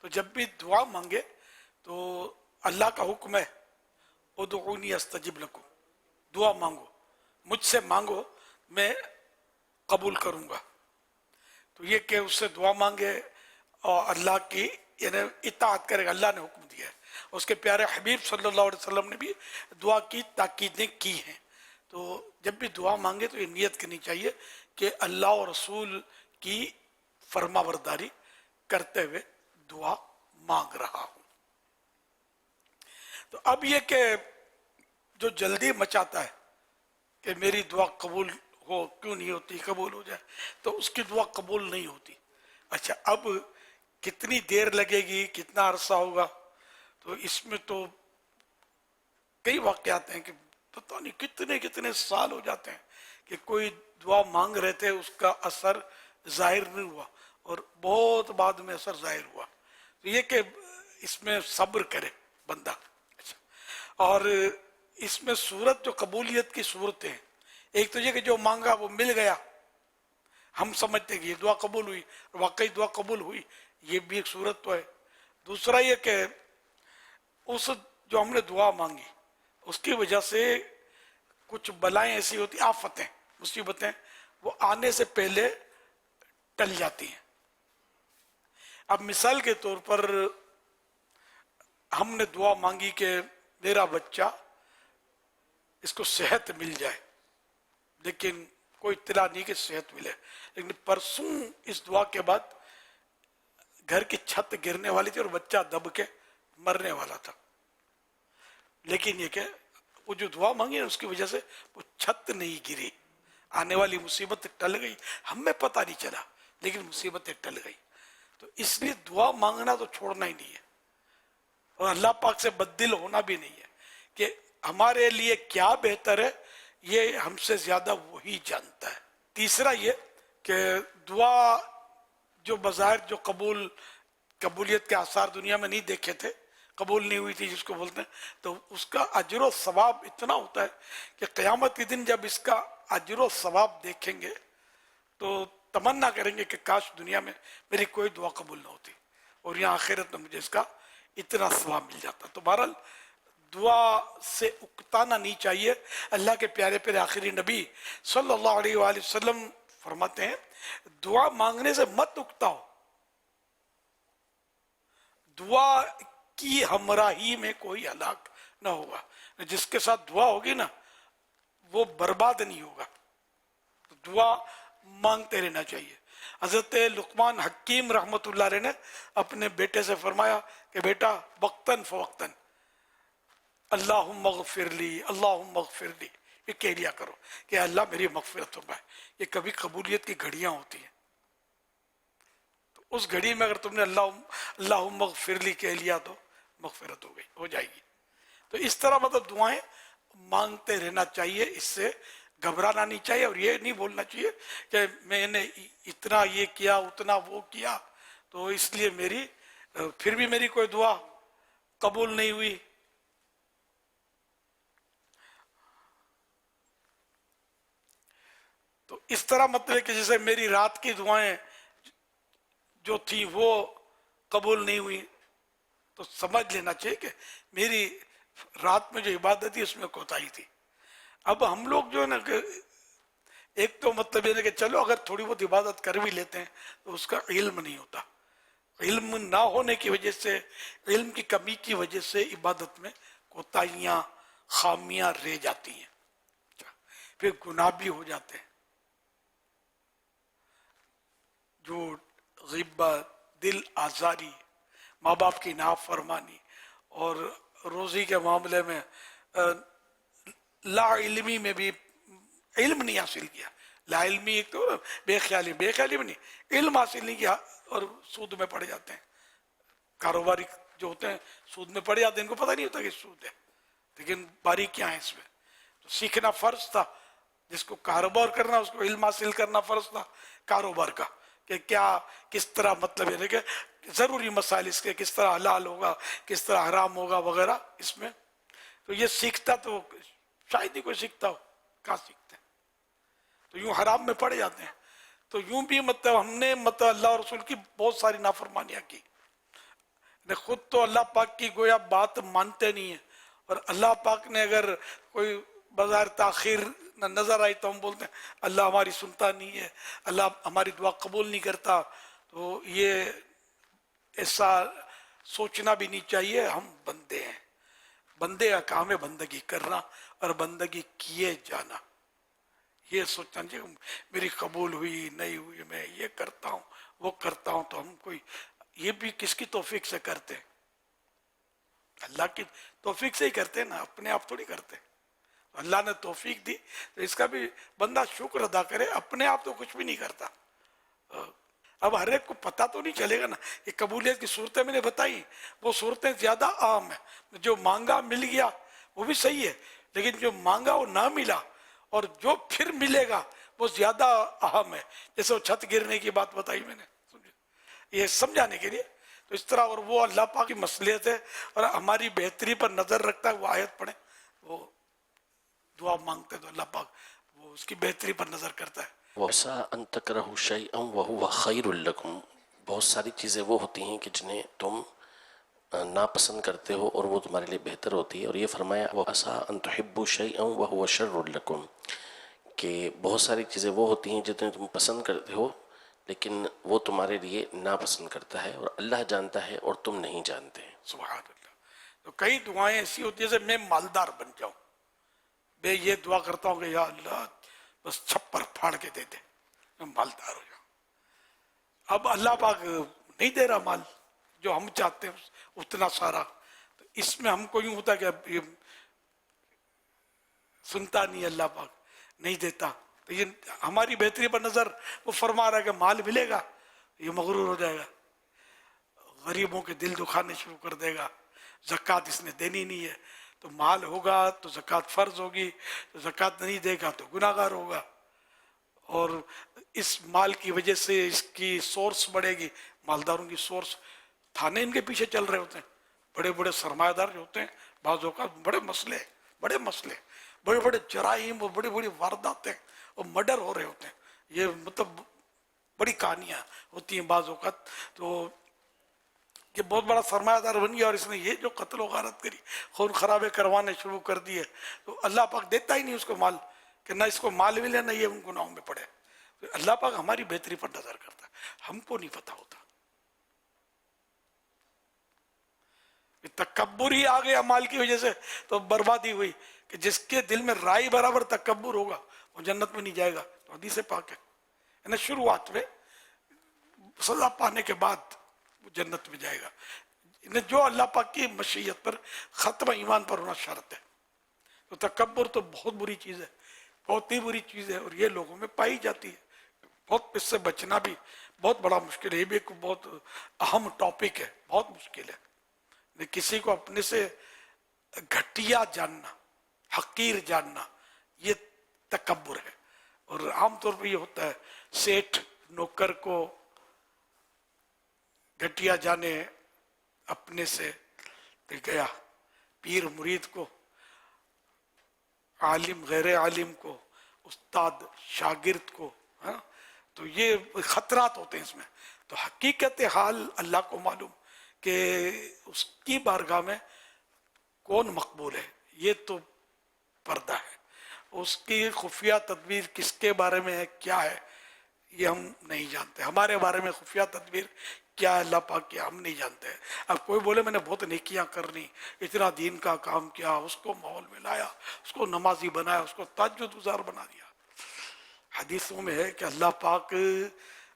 تو جب بھی دعا مانگے تو اللہ کا حکم ہے ادعونی استجب لکم، دعا مانگو، مجھ سے مانگو میں قبول کروں گا۔ تو یہ کہ اس سے دعا مانگے اور اللہ کی یعنی اطاعت کرے گا، اللہ نے حکم دیا ہے، اس کے پیارے حبیب صلی اللہ علیہ وسلم نے بھی دعا کی تاکیدیں کی ہیں۔ تو جب بھی دعا مانگے تو یہ نیت کرنی چاہیے کہ اللہ اور رسول کی فرما برداری کرتے ہوئے دعا مانگ رہا ہوں۔ تو اب یہ کہ جو جلدی مچاتا ہے کہ میری دعا قبول ہو، کیوں نہیں ہوتی، قبول ہو جائے، تو اس کی دعا قبول نہیں ہوتی. اچھا اب کتنی دیر لگے گی، کتنا عرصہ ہوگا، تو اس میں تو کئی واقعات ہیں کہ پتہ نہیں کتنے کتنے سال ہو جاتے ہیں کہ کوئی دعا مانگ رہے تھے، اس کا اثر ظاہر نہیں ہوا اور بہت بعد میں اثر ظاہر ہوا. تو یہ کہ اس میں صبر کرے بندہ. اچھا اور اس میں صورت جو قبولیت کی صورتیں ہیں، ایک تو یہ کہ جو مانگا وہ مل گیا، ہم سمجھتے ہیں کہ یہ دعا قبول ہوئی، واقعی دعا قبول ہوئی، یہ بھی ایک صورت تو ہے. دوسرا یہ کہ اس جو ہم نے دعا مانگی اس کی وجہ سے کچھ بلائیں ایسی ہوتی، آفتیں، مصیبتیں وہ آنے سے پہلے ٹل جاتی ہیں. اب مثال کے طور پر ہم نے دعا مانگی کہ میرا بچہ اس کو صحت مل جائے، لیکن کوئی اطلاع نہیں کہ صحت ملے، لیکن پرسوں اس دعا کے بعد گھر کی چھت گرنے والی تھی اور بچہ دب کے مرنے والا تھا. لیکن یہ کہ وہ جو دعا مانگی اس کی وجہ سے وہ چھت نہیں گری، آنے والی مصیبت ٹل گئی، ہمیں پتہ نہیں چلا لیکن مصیبتیں ٹل گئی. تو اس لیے دعا مانگنا تو چھوڑنا ہی نہیں ہے، اور اللہ پاک سے بددل ہونا بھی نہیں ہے کہ ہمارے لیے کیا بہتر ہے یہ ہم سے زیادہ وہی جانتا ہے. تیسرا یہ کہ دعا جو بظاہر جو قبولیت کے آثار دنیا میں نہیں دیکھے تھے، قبول نہیں ہوئی تھی جس کو بولتے ہیں، تو اس کا اجر و ثواب اتنا ہوتا ہے کہ قیامت کے دن جب اس کا اجر و ثواب دیکھیں گے تو تمنا کریں گے کہ کاش دنیا میں میری کوئی دعا قبول نہ ہوتی اور یہاں آخرت میں مجھے اس کا اتنا ثواب مل جاتا. تو بہرحال دعا سے اکتانا نہیں چاہیے. اللہ کے پیارے پیارے آخری نبی صلی اللہ علیہ وآلہ وسلم فرماتے ہیں دعا مانگنے سے مت اکتاؤ، دعا کی ہمراہی میں کوئی ہلاک نہ ہوگا. جس کے ساتھ دعا ہوگی نا وہ برباد نہیں ہوگا. دعا مانگتے رہنا چاہیے. حضرت لقمان حکیم رحمت اللہ علیہ نے اپنے بیٹے سے فرمایا کہ بیٹا وقتاً فوقتاً اللہم اغفر لی، اللہم اغفر لی، یہ کہہ لیا کرو کہ اللہ میری مغفرت فرمائے. یہ کبھی قبولیت کی گھڑیاں ہوتی ہیں، تو اس گھڑی میں اگر تم نے اللہم اغفر لی کہہ لیا تو مغفرت ہو جائے گی. تو اس طرح مطلب دعائیں مانگتے رہنا چاہیے، اس سے گھبرانا نہیں چاہیے اور یہ نہیں بولنا چاہیے کہ میں نے اتنا یہ کیا اتنا وہ کیا تو اس لیے پھر بھی میری کوئی دعا قبول نہیں ہوئی. تو اس طرح مطلب کہ جیسے میری رات کی دعائیں جو تھی وہ قبول نہیں ہوئی تو سمجھ لینا چاہیے کہ میری رات میں جو عبادت تھی اس میں کوتاہی تھی. اب ہم لوگ جو ہے نا کہ ایک تو مطلب یہ ہے کہ چلو اگر تھوڑی بہت عبادت کر بھی لیتے ہیں تو اس کا علم نہیں ہوتا. علم نہ ہونے کی وجہ سے، علم کی کمی کی وجہ سے عبادت میں کوتاہیاں خامیاں رہ جاتی ہیں، پھر گناہ بھی ہو جاتے ہیں. جھوٹ، غیبت، دل آزاری، ماں باپ کی نافرمانی اور روزی کے معاملے میں لا علمی میں بھی علم نہیں حاصل کیا. لا علمی ایک تو بے خیالی بھی نہیں، علم حاصل نہیں کیا اور سود میں پڑ جاتے ہیں. کاروباری جو ہوتے ہیں سود میں پڑ جاتے ہیں، ان کو پتہ نہیں ہوتا کہ سود ہے، لیکن باریکیاں ہیں اس میں. تو سیکھنا فرض تھا، جس کو کاروبار کرنا اس کو علم حاصل کرنا فرض تھا کاروبار کا، کہ کیا کس طرح مطلب ہے کہ ضروری مسائل اس کے کس طرح حلال ہوگا کس طرح حرام ہوگا وغیرہ اس میں. تو یہ سیکھتا تو شاید ہی کوئی سیکھتا ہو، کہاں سیکھتے ہیں، تو یوں حرام میں پڑ جاتے ہیں. تو یوں بھی مطلب ہم نے مطلب اللہ اور رسول کی بہت ساری نافرمانیاں کی. خود تو اللہ پاک کی گویا بات مانتے نہیں ہیں، اور اللہ پاک نے اگر کوئی بظاہر تاخیر نظر آئی تو ہم بولتے ہیں اللہ ہماری سنتا نہیں ہے، اللہ ہماری دعا قبول نہیں کرتا. تو یہ ایسا سوچنا بھی نہیں چاہیے. ہم بندے ہیں، بندے کا کام ہے بندگی کرنا اور بندگی کیے جانا. یہ سوچنا چاہیے میری قبول ہوئی نہیں ہوئی، میں یہ کرتا ہوں وہ کرتا ہوں. تو ہم کوئی یہ بھی کس کی توفیق سے کرتے ہیں؟ اللہ کی توفیق سے ہی کرتے ہیں نا, اپنے آپ تھوڑی کرتے. اللہ نے توفیق دی تو اس کا بھی بندہ شکر ادا کرے. اپنے آپ تو کچھ بھی نہیں کرتا. اب ہر ایک کو پتہ تو نہیں چلے گا نا. یہ قبولیت کی صورتیں میں نے بتائی, وہ صورتیں زیادہ عام ہیں. جو مانگا مل گیا وہ بھی صحیح ہے, لیکن جو مانگا وہ نہ ملا اور جو پھر ملے گا وہ زیادہ اہم ہے. جیسے وہ چھت گرنے کی بات بتائی میں نے, یہ سمجھانے کے لیے. تو اس طرح, اور وہ اللہ پاک کی مصلحت ہے اور ہماری بہتری پر نظر رکھتا ہے. وہ آیت پڑھیں, وہ دعا مانگتے تو اللہ پاک وہ اس کی بہتری پر نظر کرتا ہے.
وَعَسَىٰ أَن تَكْرَهُوا شَيْئًا وَهُوَ خَيْرٌ لَكُمْ. بہت ساری چیزیں وہ ہوتی ہیں کہ جنہیں تم ناپسند کرتے ہو اور وہ تمہارے لیے بہتر ہوتی ہے. اور یہ فرمایا وَعَسَىٰ أَن تُحِبُّوا شَيْئًا وَهُوَ شَرٌّ لَكُمْ کہ بہت ساری چیزیں وہ ہوتی ہیں جنہیں تم پسند کرتے ہو لیکن وہ تمہارے لیے ناپسند کرتا ہے, اور اللہ جانتا ہے اور تم نہیں جانتے.
سبحان اللہ. تو کئی دعائیں ایسی ہوتی ہیں جیسے میں مالدار بن جاؤں, میں یہ دعا کرتا ہوں کہ یا اللہ بس چھپر پھاڑ کے دے دے, میں مالدار ہو جاؤں. اب اللہ پاک نہیں دے رہا مال جو ہم چاہتے ہیں اتنا سارا, تو اس میں ہم کو یوں ہوتا ہے کہ یہ سنتا نہیں, اللہ پاک نہیں دیتا. تو یہ ہماری بہتری پر نظر وہ فرما رہا ہے کہ مال ملے گا یہ مغرور ہو جائے گا, غریبوں کے دل دکھانے شروع کر دے گا. زکوٰۃ اس نے دینی نہیں ہے, تو مال ہوگا تو زکوٰۃ فرض ہوگی, تو زکوٰۃ نہیں دے گا تو گناہ گار ہوگا. اور اس مال کی وجہ سے اس کی سورس بڑھے گی. مالداروں کی سورس, تھانے ان کے پیچھے چل رہے ہوتے ہیں, بڑے بڑے سرمایہ دار جو ہوتے ہیں, بعض اوقات بڑے مسئلے, بڑے بڑے جرائم اور بڑی بڑی وارداتیں اور مرڈر ہو رہے ہوتے ہیں. یہ مطلب بڑی کہانیاں ہوتی ہیں بعض اوقات. تو یہ بہت بڑا سرمایہ دار بن گیا اور اس نے یہ جو قتل و غارت کری, خون خرابے کروانے شروع کر دیے, تو اللہ پاک دیتا ہی نہیں اس کو مال, کہ نہ اس کو مال ملے نہ یہ ان گناہوں میں پڑے. تو اللہ پاک ہماری بہتری پر نظر کرتا ہے, ہم کو نہیں پتہ ہوتا. تکبر ہی آ گیا مال کی وجہ سے تو بربادی ہوئی, کہ جس کے دل میں رائی برابر تکبر ہوگا وہ جنت میں نہیں جائے گا. تو حدیث پاک ہے, یعنی شروعات میں سزا پانے کے بعد وہ جنت میں جائے گا. جو اللہ پاک کی مشیت پر ختم ایمان پر ہونا شرط ہے. تو تکبر تو بہت بری چیز ہے, بہت ہی بری چیز ہے, اور یہ لوگوں میں پائی جاتی ہے. بہت اس سے بچنا بھی بہت بڑا مشکل ہے. یہ بھی ایک بہت اہم ٹاپک ہے, بہت مشکل ہے. کسی کو اپنے سے گھٹیا جاننا, حقیر جاننا, یہ تکبر ہے. اور عام طور پر یہ ہوتا ہے, سیٹھ نوکر کو گھٹیا جانے اپنے سے گیا, پیر مرید کو, عالم غیر عالم کو, استاد شاگرد کو, تو یہ خطرات ہوتے ہیں اس میں. تو حقیقت حال اللہ کو معلوم کہ اس کی بارگاہ میں کون مقبول ہے, یہ تو پردہ ہے. اس کی خفیہ تدبیر کس کے بارے میں ہے, کیا ہے, یہ ہم نہیں جانتے. ہمارے بارے میں خفیہ تدبیر کیا ہے اللہ پاک کی, ہم نہیں جانتے. اب کوئی بولے میں نے بہت نیکیاں کرنی, اتنا دین کا کام کیا, اس کو ماحول میں لایا, اس کو نمازی بنایا, اس کو تہجد گزار بنا دیا. حدیثوں میں ہے کہ اللہ پاک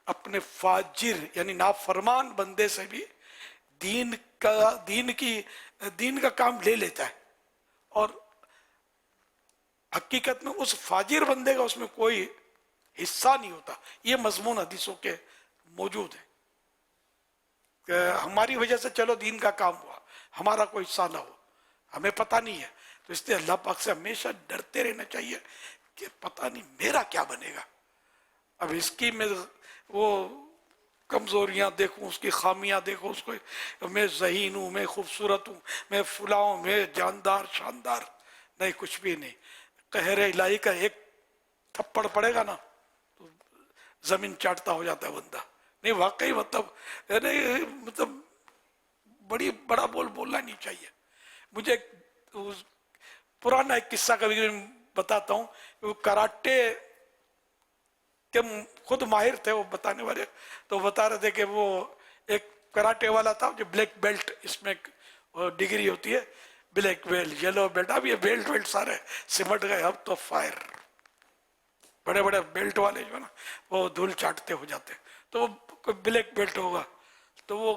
اپنے فاجر یعنی نافرمان بندے سے بھی دین کا کام لے لیتا ہے, اور حقیقت میں اس فاجر بندے کا اس میں کوئی حصہ نہیں ہوتا. یہ مضمون حدیثوں کے موجود ہے کہ ہماری وجہ سے چلو دین کا کام ہوا, ہمارا کوئی حصہ نہ ہو, ہمیں پتہ نہیں ہے. تو اس لیے اللہ پاک سے ہمیشہ ڈرتے رہنا چاہیے کہ پتہ نہیں میرا کیا بنے گا. اب اس کی میں وہ کمزوریاں دیکھوں, اس کی خامیاں دیکھوں, اس کو میں ذہین ہوں, میں خوبصورت ہوں, میں فلاں ہوں, میں جاندار شاندار, نہیں کچھ بھی نہیں. قہر الہی کا ایک تھپڑ پڑے گا نا تو زمین چاٹتا ہو جاتا ہے بندہ. نہیں واقعی مطلب بڑا بولنا نہیں چاہیے. مجھے پرانا ایک قصہ کبھی بتاتا ہوں. وہ کراٹے کے خود ماہر تھے وہ بتانے والے, تو بتا رہے تھے کہ وہ ایک کراٹے والا تھا جو بلیک بیلٹ, اس میں ڈگری ہوتی ہے بلیک بیلٹ, یلو بیلٹ. اب یہ بیلٹ سارے سمٹ گئے, اب تو فائر. بڑے بڑے بیلٹ والے جو ہے نا وہ دھول چاٹتے ہو جاتے. تو وہ کوئی بلیک بیلٹ ہوگا تو وہ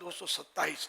227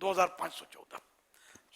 2514।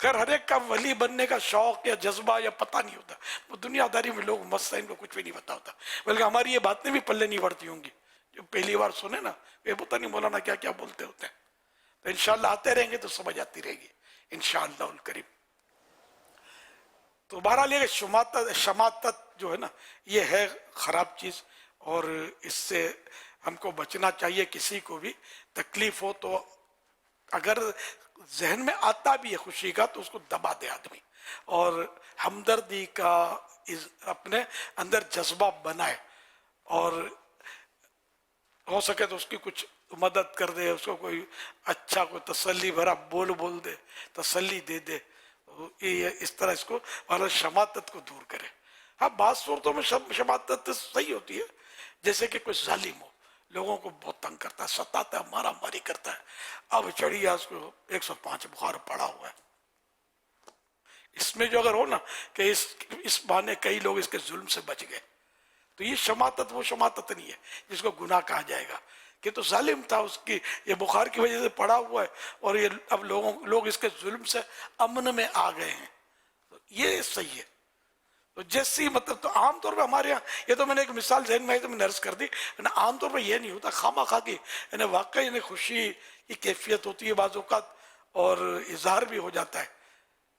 خیر ہر ایک کا ولی بننے کا شوق یا جذبہ یا پتہ نہیں ہوتا. وہ دنیا داری میں لوگ مست ہیں، ان کو کچھ بھی نہیں پتا ہوتا، بلکہ ہماری یہ باتیں بھی پلے نہیں پڑتی ہوں گی. جو پہلی بار سنے نا یہ پتہ نہیں مولانا کیا کیا بولتے ہوتے ہیں. تو انشاءاللہ آتے رہیں گے تو سمجھ آتی رہے گی انشاءاللہ الکریم. تو بہرحال یہ شماتت جو ہے نا یہ ہے خراب چیز، اور اس سے ہم کو بچنا چاہیے. کسی کو بھی تکلیف ہو تو اگر ذہن میں آتا بھی ہے خوشی کا تو اس کو دبا دے آدمی، اور ہمدردی کا اپنے اندر جذبہ بنائے، اور ہو سکے تو اس کی کچھ مدد کر دے، اس کو کوئی اچھا کوئی تسلی بھرا بول دے، تسلی دے دے. اس طرح اس کو اور شماتت کو دور کرے. ہاں بعض صورتوں میں شماتت صحیح ہوتی ہے، جیسے کہ کوئی ظالم ہو، لوگوں کو بہت تنگ کرتا ہے، ستاتا ہے، مارا ماری کرتا ہے. اب چڑھی ہے اس کو 105 بخار پڑا ہوا ہے. اس میں جو اگر ہو نا کہ اس بہانے کئی لوگ اس کے ظلم سے بچ گئے، تو یہ شماتت وہ شماتت نہیں ہے جس کو گناہ کہا جائے گا، کہ تو ظالم تھا، اس کی یہ بخار کی وجہ سے پڑا ہوا ہے، اور یہ اب لوگ اس کے ظلم سے امن میں آ گئے ہیں. تو یہ صحیح ہے. تو جیسی مطلب تو عام طور پہ ہمارے یہاں یہ تو میں نے ایک مثال ذہن میں آئی تو میں نے عرض کر دی، عام طور پہ یہ نہیں ہوتا. خواہ خواہ کی یعنی واقعی یعنی خوشی کی کیفیت ہوتی ہے بعض اوقات، اور اظہار بھی ہو جاتا ہے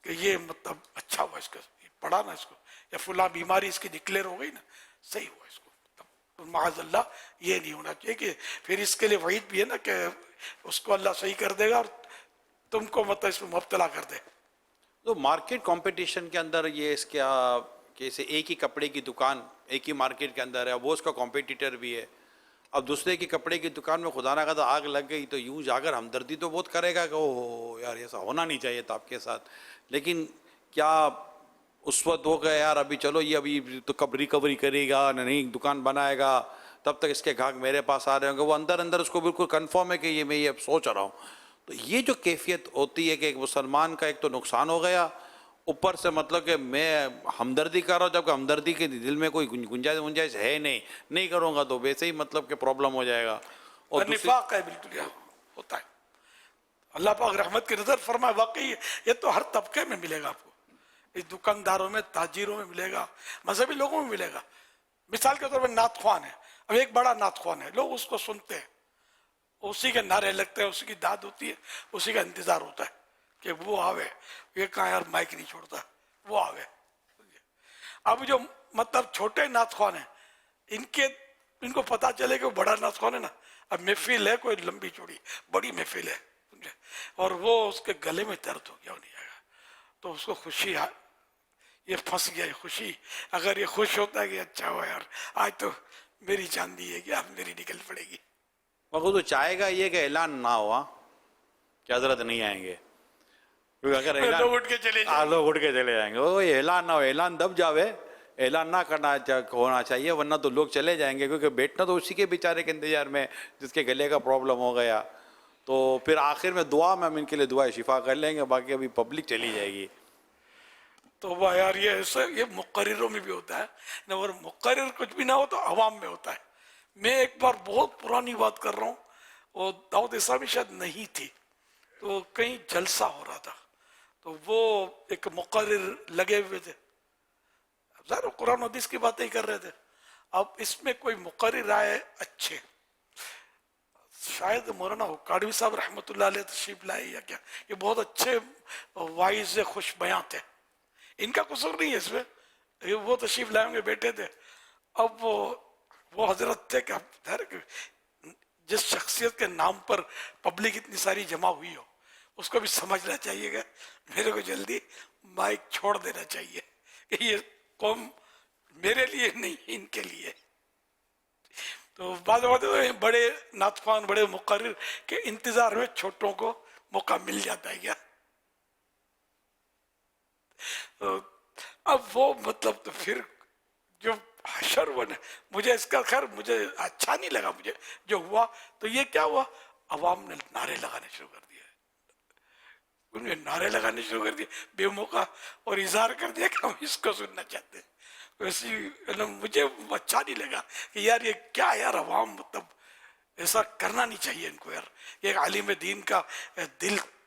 کہ یہ مطلب اچھا ہوا اس کا پڑھا نا اس کو، یا فلاں بیماری اس کی ڈکلیئر ہو گئی نا، صحیح ہوا اس کو. معاذ اللہ یہ نہیں ہونا چاہیے کہ پھر اس کے لیے وعید بھی ہے نا کہ اس کو اللہ صحیح کر دے گا اور تم کو مطلب اس میں مبتلا کر دے.
تو مارکیٹ کمپٹیشن کے اندر یہ اس کیا کہ اسے ایک ہی کپڑے کی دکان ایک ہی مارکیٹ کے اندر ہے، وہ اس کا کمپیٹیٹر بھی ہے. اب دوسرے کی کپڑے کی دکان میں خدا نہ خواستہ آگ لگ گئی تو یوں جا کر ہمدردی تو بہت کرے گا کہ اوہ یار ایسا ہونا نہیں چاہیے تھا آپ کے ساتھ، لیکن کیا اس وقت ہو گیا یار ابھی چلو یہ ابھی تو کب ریکوری کرے گا، نہیں دکان بنائے گا، تب تک اس کے گاہک میرے پاس آ رہے ہوں گے. وہ اندر اس کو بالکل کنفرم ہے کہ یہ میں یہ سوچ رہا ہوں. تو یہ جو کیفیت ہوتی ہے کہ ایک مسلمان کا ایک تو نقصان ہو گیا، اوپر سے مطلب کہ میں ہمدردی کر رہا ہوں جبکہ ہمدردی کے دل میں کوئی گنجائش ہے نہیں کروں گا تو ویسے ہی مطلب کہ پرابلم ہو جائے گا. اور
نفاق ہے بالکل یہاں ہوتا ہے. اللہ پاک رحمت کی نظر فرمائے. واقعی یہ تو ہر طبقے میں ملے گا آپ کو، اس دکانداروں میں، تاجروں میں ملے گا، مذہبی لوگوں میں ملے گا. مثال کے طور پر نعت خوان ہے، اب ایک بڑا نعت خوان ہے، لوگ اس کو سنتے ہیں، اسی کے نعرے لگتے ہیں، اسی کی داد ہوتی ہے، اسی کا انتظار ہوتا ہے کہ وہ آوے. یہ کہاں یار مائک نہیں چھوڑتا، وہ آوے. اب جو مطلب چھوٹے نعت خوان ہیں ان کو پتا چلے کہ وہ بڑا نعت خوان ہے نا، اب محفل ہے کوئی لمبی چوڑی بڑی محفل ہے اور وہ اس کے گلے میں درد ہو گیا، نہیں آئے گا تو اس کو خوشی یہ پھنس گیا یہ خوشی. اگر یہ خوش ہوتا ہے کہ اچھا ہوا یار آج تو میری چاندی ہے کہ اب میری نکل پڑے گی.
وہ تو چاہے گا یہ کہ اعلان نہ ہوا کہ حضرت نہیں آئیں گے، کیونکہ اگر
لوگ اٹھ کے چلے
جائیں گے وہ اعلان نہ ہو، اعلان دب جاوے، اعلان نہ ہونا چاہیے ورنہ تو لوگ چلے جائیں گے، کیونکہ بیٹھنا تو اسی کے بیچارے کے انتظار میں جس کے گلے کا پرابلم ہو گیا. تو پھر آخر میں دعا میں ہم ان کے لیے دعا شفا کر لیں گے، باقی ابھی پبلک چلی جائے گی. تو
وہ یار یہ مقرروں میں بھی ہوتا ہے، اور مقرر کچھ بھی نہ ہو تو عوام میں ہوتا ہے. میں ایک بار بہت پرانی بات کر رہا ہوں، وہ دعوت اسلامی شاید نہیں تھی تو کہیں جلسہ ہو رہا تھا، تو وہ ایک مقرر لگے ہوئے تھے، ظاہر قرآن حدیث کی باتیں ہی کر رہے تھے. اب اس میں کوئی مقرر آئے اچھے، شاید مولانا کاڑوی صاحب رحمۃ اللہ علیہ تشریف لائے یا کیا، یہ بہت اچھے وائز خوش بیاں تھے، ان کا قصور نہیں ہے اس میں، وہ تشریف لائے ہوں گے بیٹھے تھے. اب وہ حضرت تھے کہ جس شخصیت کے نام پر پبلک اتنی ساری جمع ہوئی ہو اس کو بھی سمجھنا چاہیے گا میرے کو جلدی مائک چھوڑ دینا چاہیے کہ یہ قوم میرے لیے نہیں ان کے لیے. تو بعض اوقات بڑے نعت خوان بڑے مقرر کے انتظار میں چھوٹوں کو موقع مل جاتا ہے کیا. اب وہ مطلب تو پھر جو حشر بنے، مجھے اس کا خیر مجھے اچھا نہیں لگا مجھے جو ہوا. تو یہ کیا ہوا، عوام نے نعرے لگانے شروع کر دیے، انہوں نے نعرے لگانے شروع کر دیے بے موقع، اور اظہار کر دیا کہ ہم اس کو سننا چاہتے ہیں. ویسے مجھے اچھا نہیں لگا کہ یار یہ کیا یار عوام مطلب ایسا کرنا نہیں چاہیے ان کو یار. ایک عالم دین کا دل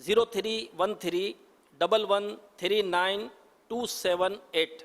0313113928,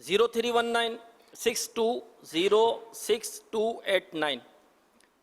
031962062889।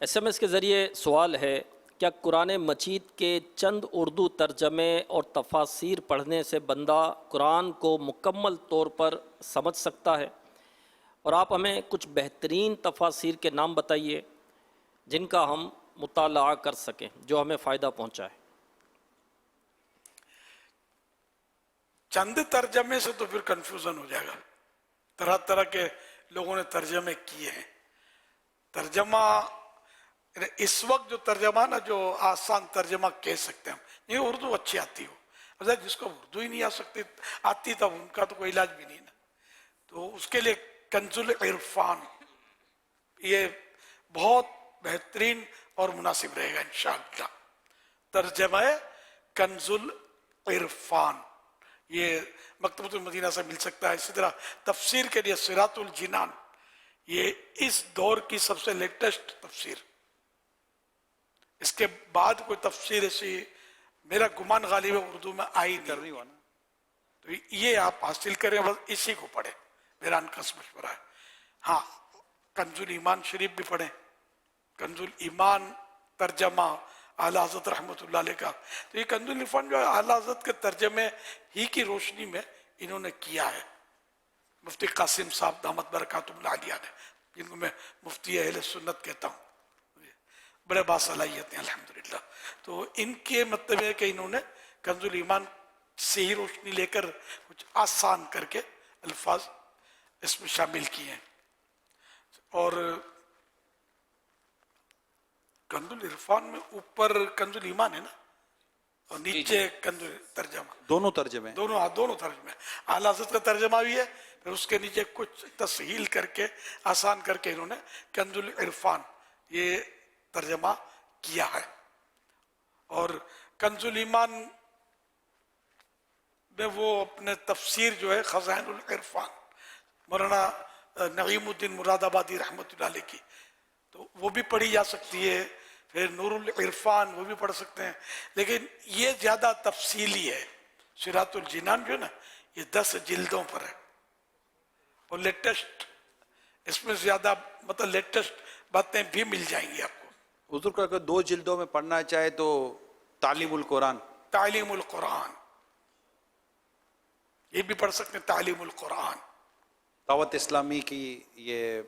SMS کے ذریعے سوال ہے، کیا قرآن مجید کے چند اردو ترجمے اور تفاسیر پڑھنے سے بندہ قرآن کو مکمل طور پر سمجھ سکتا ہے؟ اور آپ ہمیں کچھ بہترین تفاسیر کے نام بتائیے جن کا ہم مطالعہ کر سکیں، جو ہمیں فائدہ پہنچائے۔
چند ترجمے سے تو پھر کنفیوژن ہو جائے گا، طرح طرح کے لوگوں نے ترجمے کیے ہیں۔ ترجمہ اس وقت جو ترجمہ نا، جو آسان ترجمہ کہہ سکتے ہیں ہم، یہ اردو اچھی آتی ہو، جس کو اردو ہی نہیں آتی تب ان کا تو کوئی علاج بھی نہیں نا، تو اس کے لیے کنز العرفان یہ بہت بہترین اور مناسب رہے گا انشاءاللہ۔ ترجمہ کنز العرفان یہ مکتبۃ المدینہ سے مل سکتا ہے۔ اسی طرح تفسیر کے لیے صراط الجنان، یہ اس دور کی سب سے لیٹسٹ تفسیر، اس کے بعد کوئی تفسیر ایسی میرا گمان غالب ہے اردو میں آئی نہیں، تو یہ آپ حاصل کریں، بس اسی کو پڑھیں، میرا انکس مشورہ ہے۔ ہاں، کنز الایمان شریف بھی پڑھیں، کنز الایمان ترجمہ اعلیٰ حضرت رحمۃ اللہ علیہ کا، تو یہ کنز الایمان جو ہے اعلیٰ حضرت کے ترجمے ہی کی روشنی میں انہوں نے کیا ہے، مفتی قاسم صاحب دامت برکاتہم العالیہ نے، جن کو میں مفتی اہل سنت کہتا ہوں، بڑے باصلاحیت ہیں الحمدللہ۔ تو ان کے مطلب ہے کہ انہوں نے کنز الایمان سے ہی روشنی لے کر کچھ آسان کر کے الفاظ اس میں شامل کیے ہیں۔ اور کنز العرفان میں اوپر کنز الایمان ہے نا، اور نیچے کنز ترجمہ،
دونوں ترجمے،
دونوں ترجمے، اعلیٰ حضرت کا ترجمہ بھی ہے، پھر اس کے نیچے کچھ تسہیل کر کے آسان کر کے انہوں نے کنز العرفان یہ ترجمہ کیا ہے۔ اور کنز الایمان میں وہ اپنے تفسیر جو ہے خزائن العرفان مولانا نعیم الدین مراد آبادی رحمۃ اللہ علیہ کی، تو وہ بھی پڑھی جا سکتی ہے۔ پھر نور العرفان وہ بھی پڑھ سکتے ہیں، لیکن یہ زیادہ تفصیلی ہے۔ صراط الجنان جو ہے نا، یہ 10 جلدوں پر ہے، اور لیٹسٹ اس میں زیادہ مطلب لیٹسٹ باتیں بھی مل جائیں گی آپ کو۔
حضور کا اگر 2 جلدوں میں پڑھنا چاہے تو تعلیم القرآن،
تعلیم القرآن یہ بھی پڑھ سکتے ہیں، تعلیم القرآن۔
دعوت اسلامی کی یہ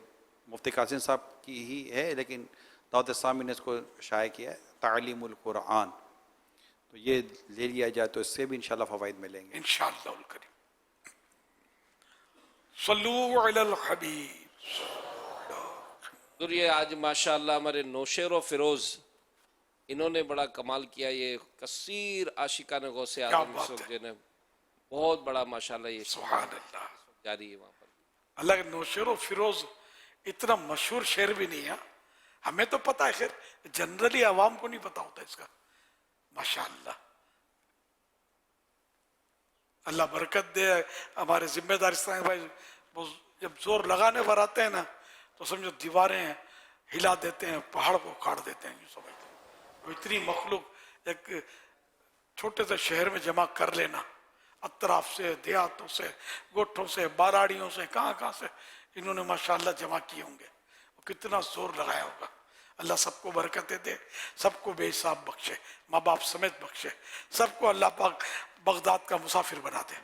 مفتی قاسم صاحب کی ہی ہے، لیکن دعوت اسلامی نے اس کو شائع کیا ہے تعلیم القرآن، تو یہ لے لیا جائے تو اس سے بھی انشاءاللہ فوائد ملیں گے
انشاءاللہ الکریم۔ صلو علی الحبیب۔
حضور یہ آج ماشاءاللہ ہمارے نوشیر و فیروز انہوں نے بڑا کمال کیا، یہ کثیر عاشقان غوث اعظم نے بہت بڑا ماشاءاللہ یہ
سبحان اللہ
جاری ہے وہاں پر۔
اللہ کے نوشیر و فیروز اتنا مشہور شعر بھی نہیں ہے، ہمیں تو پتا ہے، خیر جنرلی عوام کو نہیں پتا ہوتا اس کا، ماشاءاللہ۔ اللہ برکت دے ہمارے ذمہ دار اسلام بھائی، جب زور لگانے پر آتے ہیں نا تو سمجھو دیواریں ہلا دیتے ہیں، پہاڑ کو کاٹ دیتے ہیں، سمجھتے ہیں۔ اتنی مخلوق ایک چھوٹے سے شہر میں جمع کر لینا، اطراف سے، دیہاتوں سے، گوٹھوں سے، باراڑیوں سے، کہاں سے انہوں نے ماشاءاللہ جمع کیے ہوں گے، کتنا زور لگایا ہوگا۔ اللہ سب کو برکتیں دے، سب کو بے حساب بخشے، ماں باپ سمیت بخشے، سب کو اللہ پاک بغداد کا مسافر بنا دے۔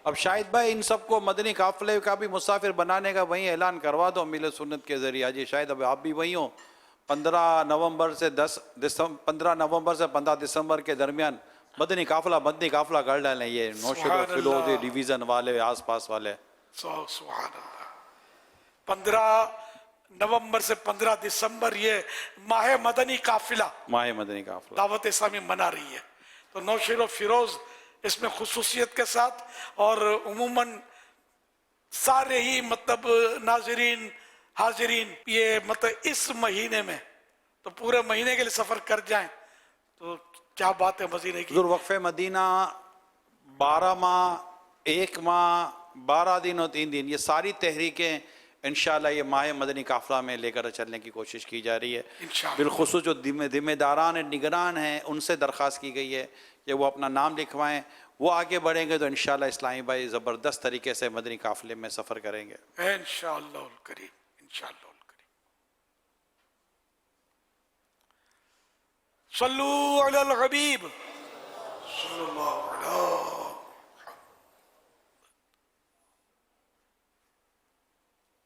اب شاہد بھائی ان سب کو مدنی قافلے کا بھی مسافر بنانے کا وہیں اعلان کروا دو امیل سنت کے ذریعے۔ آج شاید اب آپ بھی وہیں ہوں، 15 نومبر سے 15 دسمبر کے درمیان مدنی قافلہ کر ڈالیں، یہ نوشیر و فیروز ڈویژن والے، آس پاس والے۔
سبحان اللہ۔ 15 نومبر سے 15 دسمبر یہ ماہ مدنی قافلہ دعوت اسلامی منا رہی ہے، تو نوشیر و فیروز اس میں خصوصیت کے ساتھ، اور عموماً سارے ہی مطلب ناظرین حاضرین یہ مطلب اس مہینے میں تو پورے مہینے کے لیے سفر کر جائیں تو کیا بات ہے مدینے کی۔
حضور وقف مدینہ 12 ماہ 1 ماہ 12 دن اور 3 دن، یہ ساری تحریکیں انشاءاللہ یہ ماہ مدنی قافلہ میں لے کر چلنے کی کوشش کی جا رہی ہے۔ بالخصوص جو ذمہ داران نگران ہیں ان سے درخواست کی گئی ہے کہ وہ اپنا نام لکھوائیں، وہ آگے بڑھیں گے تو انشاءاللہ اسلامی بھائی زبردست طریقے سے مدنی قافلے میں سفر کریں گے
انشاءاللہ الکریم، انشاءاللہ الکریم۔ صلو علی الحبیب صلی اللہ علیہ.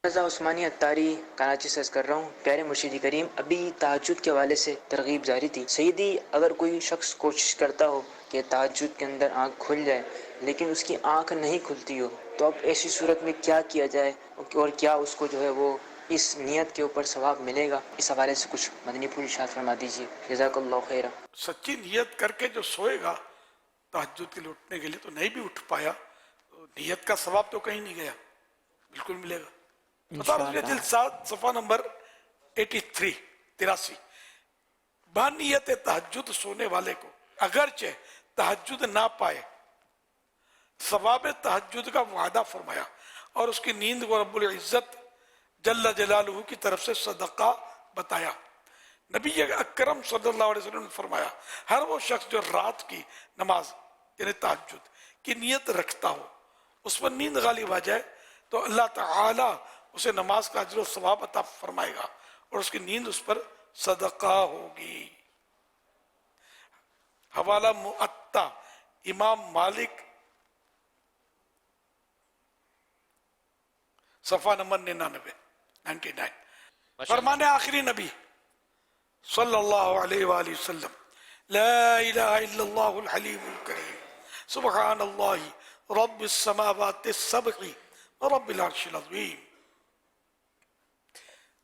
رضا عثمانی اتاری کراچی سے عرض کر رہا ہوں. پیارے مرشد کریم، ابھی تہجد کے حوالے سے ترغیب جاری تھی. سیدی، اگر کوئی شخص کوشش کرتا ہو کہ تہجد کے اندر آنکھ کھل جائے لیکن اس کی آنکھ نہیں کھلتی ہو، تو اب ایسی صورت میں کیا کیا جائے اور کیا اس کو جو ہے وہ اس نیت کے اوپر ثواب ملے گا؟ اس حوالے سے کچھ مدنی پھول ارشاد فرما دیجیے. جزاک اللہ خیرہ.
سچی نیت کر کے جو سوئے گا تہجد کے لیے اٹھنے کے لیے تو نہیں بھی اٹھ پایا، تو نیت کا ثواب تو کہیں نہیں گیا، بالکل ملے گا. جلسات صفحہ نمبر 83. بانیت تہجد سونے والے کو اگرچہ تہجد نہ پائے، ثواب تہجد کا وعدہ فرمایا اور اس کی نیند کو رب العزت جل جلالہ کی طرف سے صدقہ بتایا. نبی اکرم صلی اللہ علیہ وسلم نے فرمایا، ہر وہ شخص جو رات کی نماز یعنی تہجد کی نیت رکھتا ہو، اس پر نیند غالب آ جائے تو اللہ تعالی اسے نماز کا اجر و ثواب عطا فرمائے گا اور اس کی نیند اس پر صدقہ ہوگی. حوالہ معطا امام مالک صفحہ نمبر 99. فرمان آخری نبی صلی اللہ علیہ وآلہ وسلم، لا الہ الا اللہ الحلیم الکریم سبحان اللہ رب السماوات السبع ورب العرش العظیم.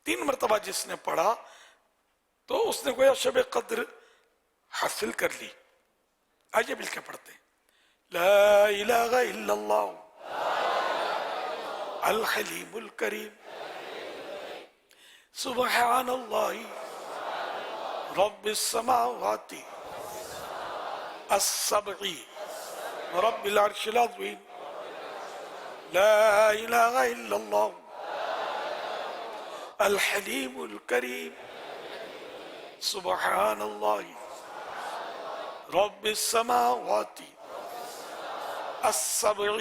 3 مرتبہ جس نے پڑھا تو اس نے گویا شب قدر حاصل کر لی. آئیے مل کے پڑھتے ہیں. لا الہ الا اللہ الحلیم الکریم سبحان اللہ رب السماوات السبع رب العرش العظیم. لا الہ الا اللہ الحلیم الکریم سبحان اللہ رب السماوات السبع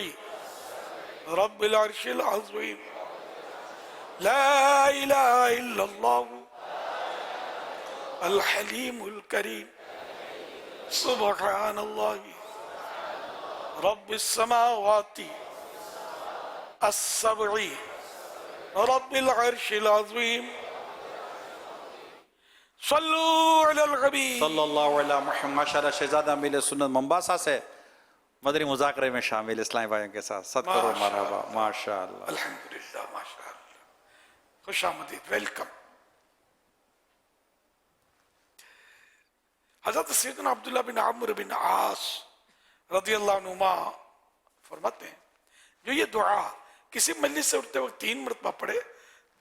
رب العرش العظیم. لا الہ الا اللہ الحلیم الکریم سبحان اللہ رب السماوات السبع رب العرش العظیم. صلو علی الحبیب
صلی اللہ علیہ محمد. ماشاءاللہ شہزادہ امیل سنت ممباسا سے مدنی مذاکرے میں شامل اسلامی بھائیوں کے ساتھ. صد کرو مرحبا. ماشاءاللہ
الحمدللہ ماشاءاللہ. خوش آمدید، ویلکم. حضرت سیدنا عبداللہ بن عمرو بن عاص رضی اللہ عنہما فرماتے ہیں، جو یہ دعا کسی مجلس سے اٹھتے وقت 3 مرتبہ پڑھے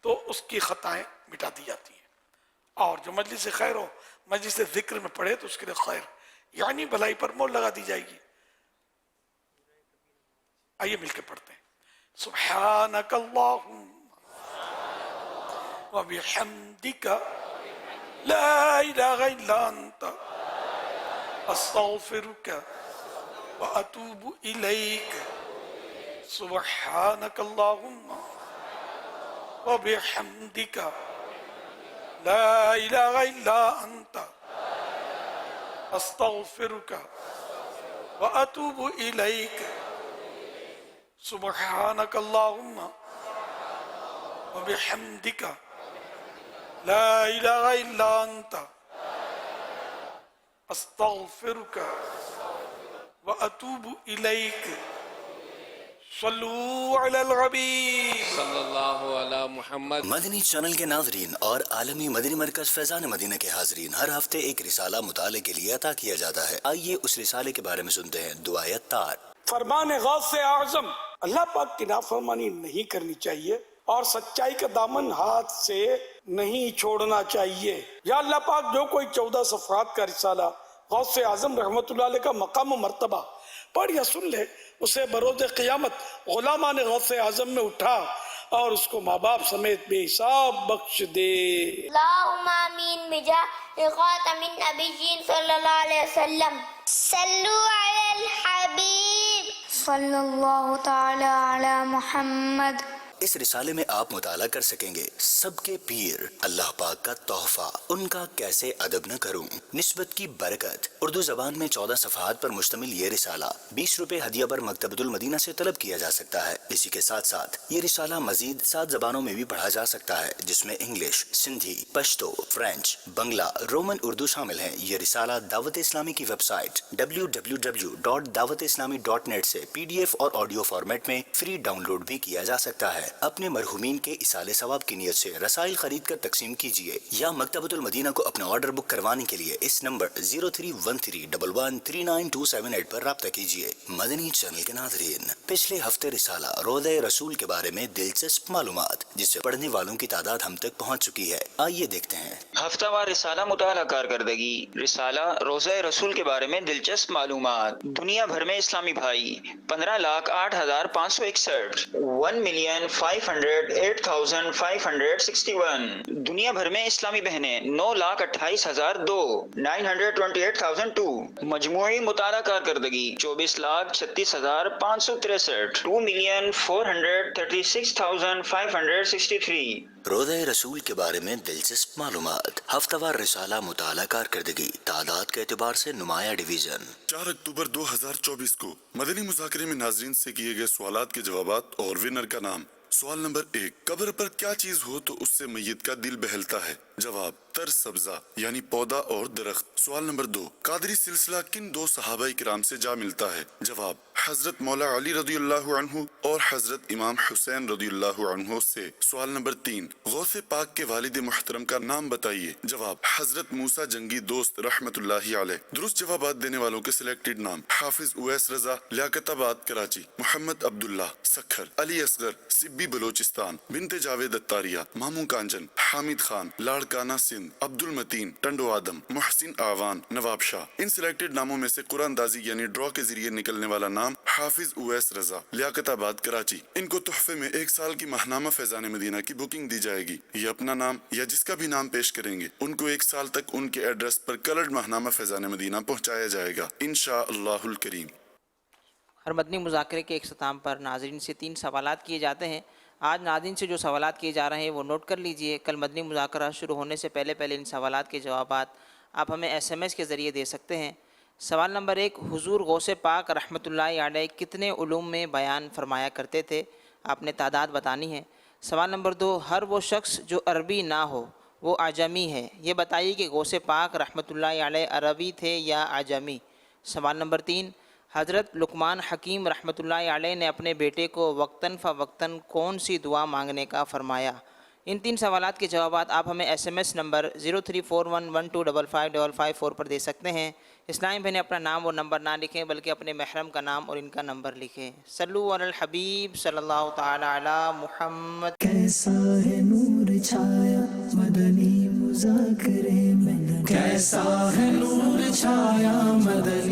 تو اس کی خطائیں مٹا دی جاتی ہیں، اور جو مجلس خیر ہو، مجلس ذکر میں پڑھے تو اس کے لیے خیر یعنی بھلائی پر مہر لگا دی جائے گی. آئیے مل کے پڑھتے ہیں. سبحانک اللہم وبحمدک لا الہ الا انت استغفرک واتوب الیک. سبحانک اللہم وبحمدک لا الہ الا انت استغفرک واتوب الیک. سبحانک اللہم وبحمدک لا الہ الا انت استغفرک واتوب الیک. صلو علی الحبیب
صلی اللہ علی محمد.
مدنی چینل کے ناظرین اور عالمی مدنی مرکز فیضان مدینہ کے حاضرین، ہر ہفتے ایک رسالہ مطالعے کے لیے عطا کیا جاتا ہے. آئیے اس رسالے کے بارے میں سنتے ہیں. دعائے اتار.
فرمان غوث اعظم، اللہ پاک کی نافرمانی نہیں کرنی چاہیے اور سچائی کا دامن ہاتھ سے نہیں چھوڑنا چاہیے. یا اللہ پاک، جو کوئی 14 صفحات کا رسالہ غوث اعظم رحمت اللہ علیہ کا مقام و مرتبہ پڑھ یا سن لے، اسے بروز قیامت غلامان غوث اعظم میں اٹھا اور اس کو ماں باپ سمیت بے حساب بخش دے.
اللہم آمین بجاہ خاتم النبیین صلی اللہ علیہ وسلم. صلو علی الحبیب صلی اللہ تعالی علی محمد.
اس رسالے میں آپ مطالعہ کر سکیں گے سب کے پیر اللہ پاک کا تحفہ، ان کا کیسے ادب نہ کروں، نسبت کی برکت، اردو زبان میں 14 صفحات پر مشتمل یہ رسالہ 20 روپے ہدیہ پر مکتبۃ المدینہ سے طلب کیا جا سکتا ہے۔ اسی کے ساتھ ساتھ یہ رسالہ مزید 7 زبانوں میں بھی پڑھا جا سکتا ہے، جس میں انگلش، سندھی، پشتو، فرینچ، بنگلہ، رومن اردو شامل ہیں۔ یہ رسالہ دعوت اسلامی کی ویب سائٹ www.dawatislami.net سے PDF اور آڈیو فارمیٹ میں فری ڈاؤن لوڈ بھی کیا جا سکتا ہے۔ اپنے مرحومین کے ایصال ثواب کی نیت سے رسائل خرید کر تقسیم کیجیے یا مکتبۃ المدینہ کو اپنا آرڈر بک کروانے کے لیے اس نمبر 0313113928 پر رابطہ کیجیے۔ مدنی چینل کے ناظرین، پچھلے ہفتے رسالہ روضہ رسول کے بارے میں دلچسپ معلومات جسے پڑھنے والوں کی تعداد ہم تک پہنچ چکی ہے، آئیے دیکھتے ہیں۔
ہفتہ وار رسالہ مطالعہ کارکردگی، رسالہ روضہ رسول کے بارے میں دلچسپ معلومات۔ دنیا بھر میں اسلامی بھائی 15,08,561، 1,508,561۔ دنیا بھر میں اسلامی بہنیں 9,28,002، 928,002۔ مجموعی مطالعہ کارکردگی 24,36,563، 2,436,563۔
روضہ رسول کے بارے میں دلچسپ معلومات، ہفتہ وار رسالہ مطالعہ کارکردگی، تعداد کے اعتبار سے نمایاں ڈویژن۔
4 اکتوبر 2024 کو مدنی مذاکرے میں ناظرین سے کیے گئے سوالات کے جوابات اور ونر کا نام۔ سوال نمبر 1، قبر پر کیا چیز ہو تو اس سے میت کا دل بہلتا ہے؟ جواب، تر سبزہ یعنی پودا اور درخت۔ سوال نمبر 2، قادری سلسلہ کن 2 صحابہ کرام سے جا ملتا ہے؟ جواب، حضرت مولا علی رضی اللہ عنہ اور حضرت امام حسین رضی اللہ عنہ سے۔ سوال نمبر 3، غوث پاک کے والد محترم کا نام بتائیے؟ جواب، حضرت موسیٰ جنگی دوست رحمت اللہ علیہ۔ درست جوابات دینے والوں کے سلیکٹڈ نام: حافظ اویس رضا، لیاقت آباد کراچی، محمد عبداللہ سکھر، علی اصغر سبی بلوچستان، بنت جاوید اتاریہ، مامو کانجن، حامد خان لاڑکانہ سندھ، عبد المتین ٹنڈو آدم، محسن آوان نواب شاہ۔ ان سلیکٹڈ ناموں میں سے قرآن اندازی یعنی ڈرا کے ذریعے نکلنے والا نام حافظ اویس رضا، لیاقت آباد کراچی۔ ان کو تحفے میں 1 سال کی ماہنامہ فیضان مدینہ کی بکنگ دی جائے گی۔ یہ اپنا نام یا جس کا بھی نام پیش کریں گے ان کو 1 سال تک ان کے ایڈریس پر کلرڈ ماہنامہ فیضان مدینہ پہنچایا جائے گا انشاءاللہ الکریم۔
ہر مدنی مذاکرے کے اختتام پر ناظرین سے 3 سوالات کیے جاتے ہیں۔ آج ناظرین سے جو سوالات کیے جا رہے ہیں وہ نوٹ کر لیجئے۔ کل مدنی مذاکرہ شروع ہونے سے پہلے ان سوالات کے جوابات آپ ہمیں SMS کے ذریعے دے سکتے ہیں۔ سوال نمبر 1، حضور غوث پاک رحمۃ اللہ علیہ کتنے علوم میں بیان فرمایا کرتے تھے؟ آپ نے تعداد بتانی ہے۔ سوال نمبر 2، ہر وہ شخص جو عربی نہ ہو وہ اعجمی ہے، یہ بتائیے کہ غوث پاک رحمۃ اللہ علیہ عربی تھے یا اعجمی؟ سوال نمبر 3، حضرت لقمان حکیم رحمۃ اللہ علیہ نے اپنے بیٹے کو وقتاً فوقتاً کون سی دعا مانگنے کا فرمایا؟ ان 3 سوالات کے جوابات آپ ہمیں SMS نمبر 0341125554 پر دے سکتے ہیں۔ اسلامی بہنیں اپنا نام اور نمبر نہ لکھیں بلکہ اپنے محرم کا نام اور ان کا نمبر لکھیں۔ صلو علی الحبیب صلی اللہ تعالی علی محمد۔
کیسا ہے نور چھایا مدنی مذاکرے میں، کیسا ہے نور چھایا مدنی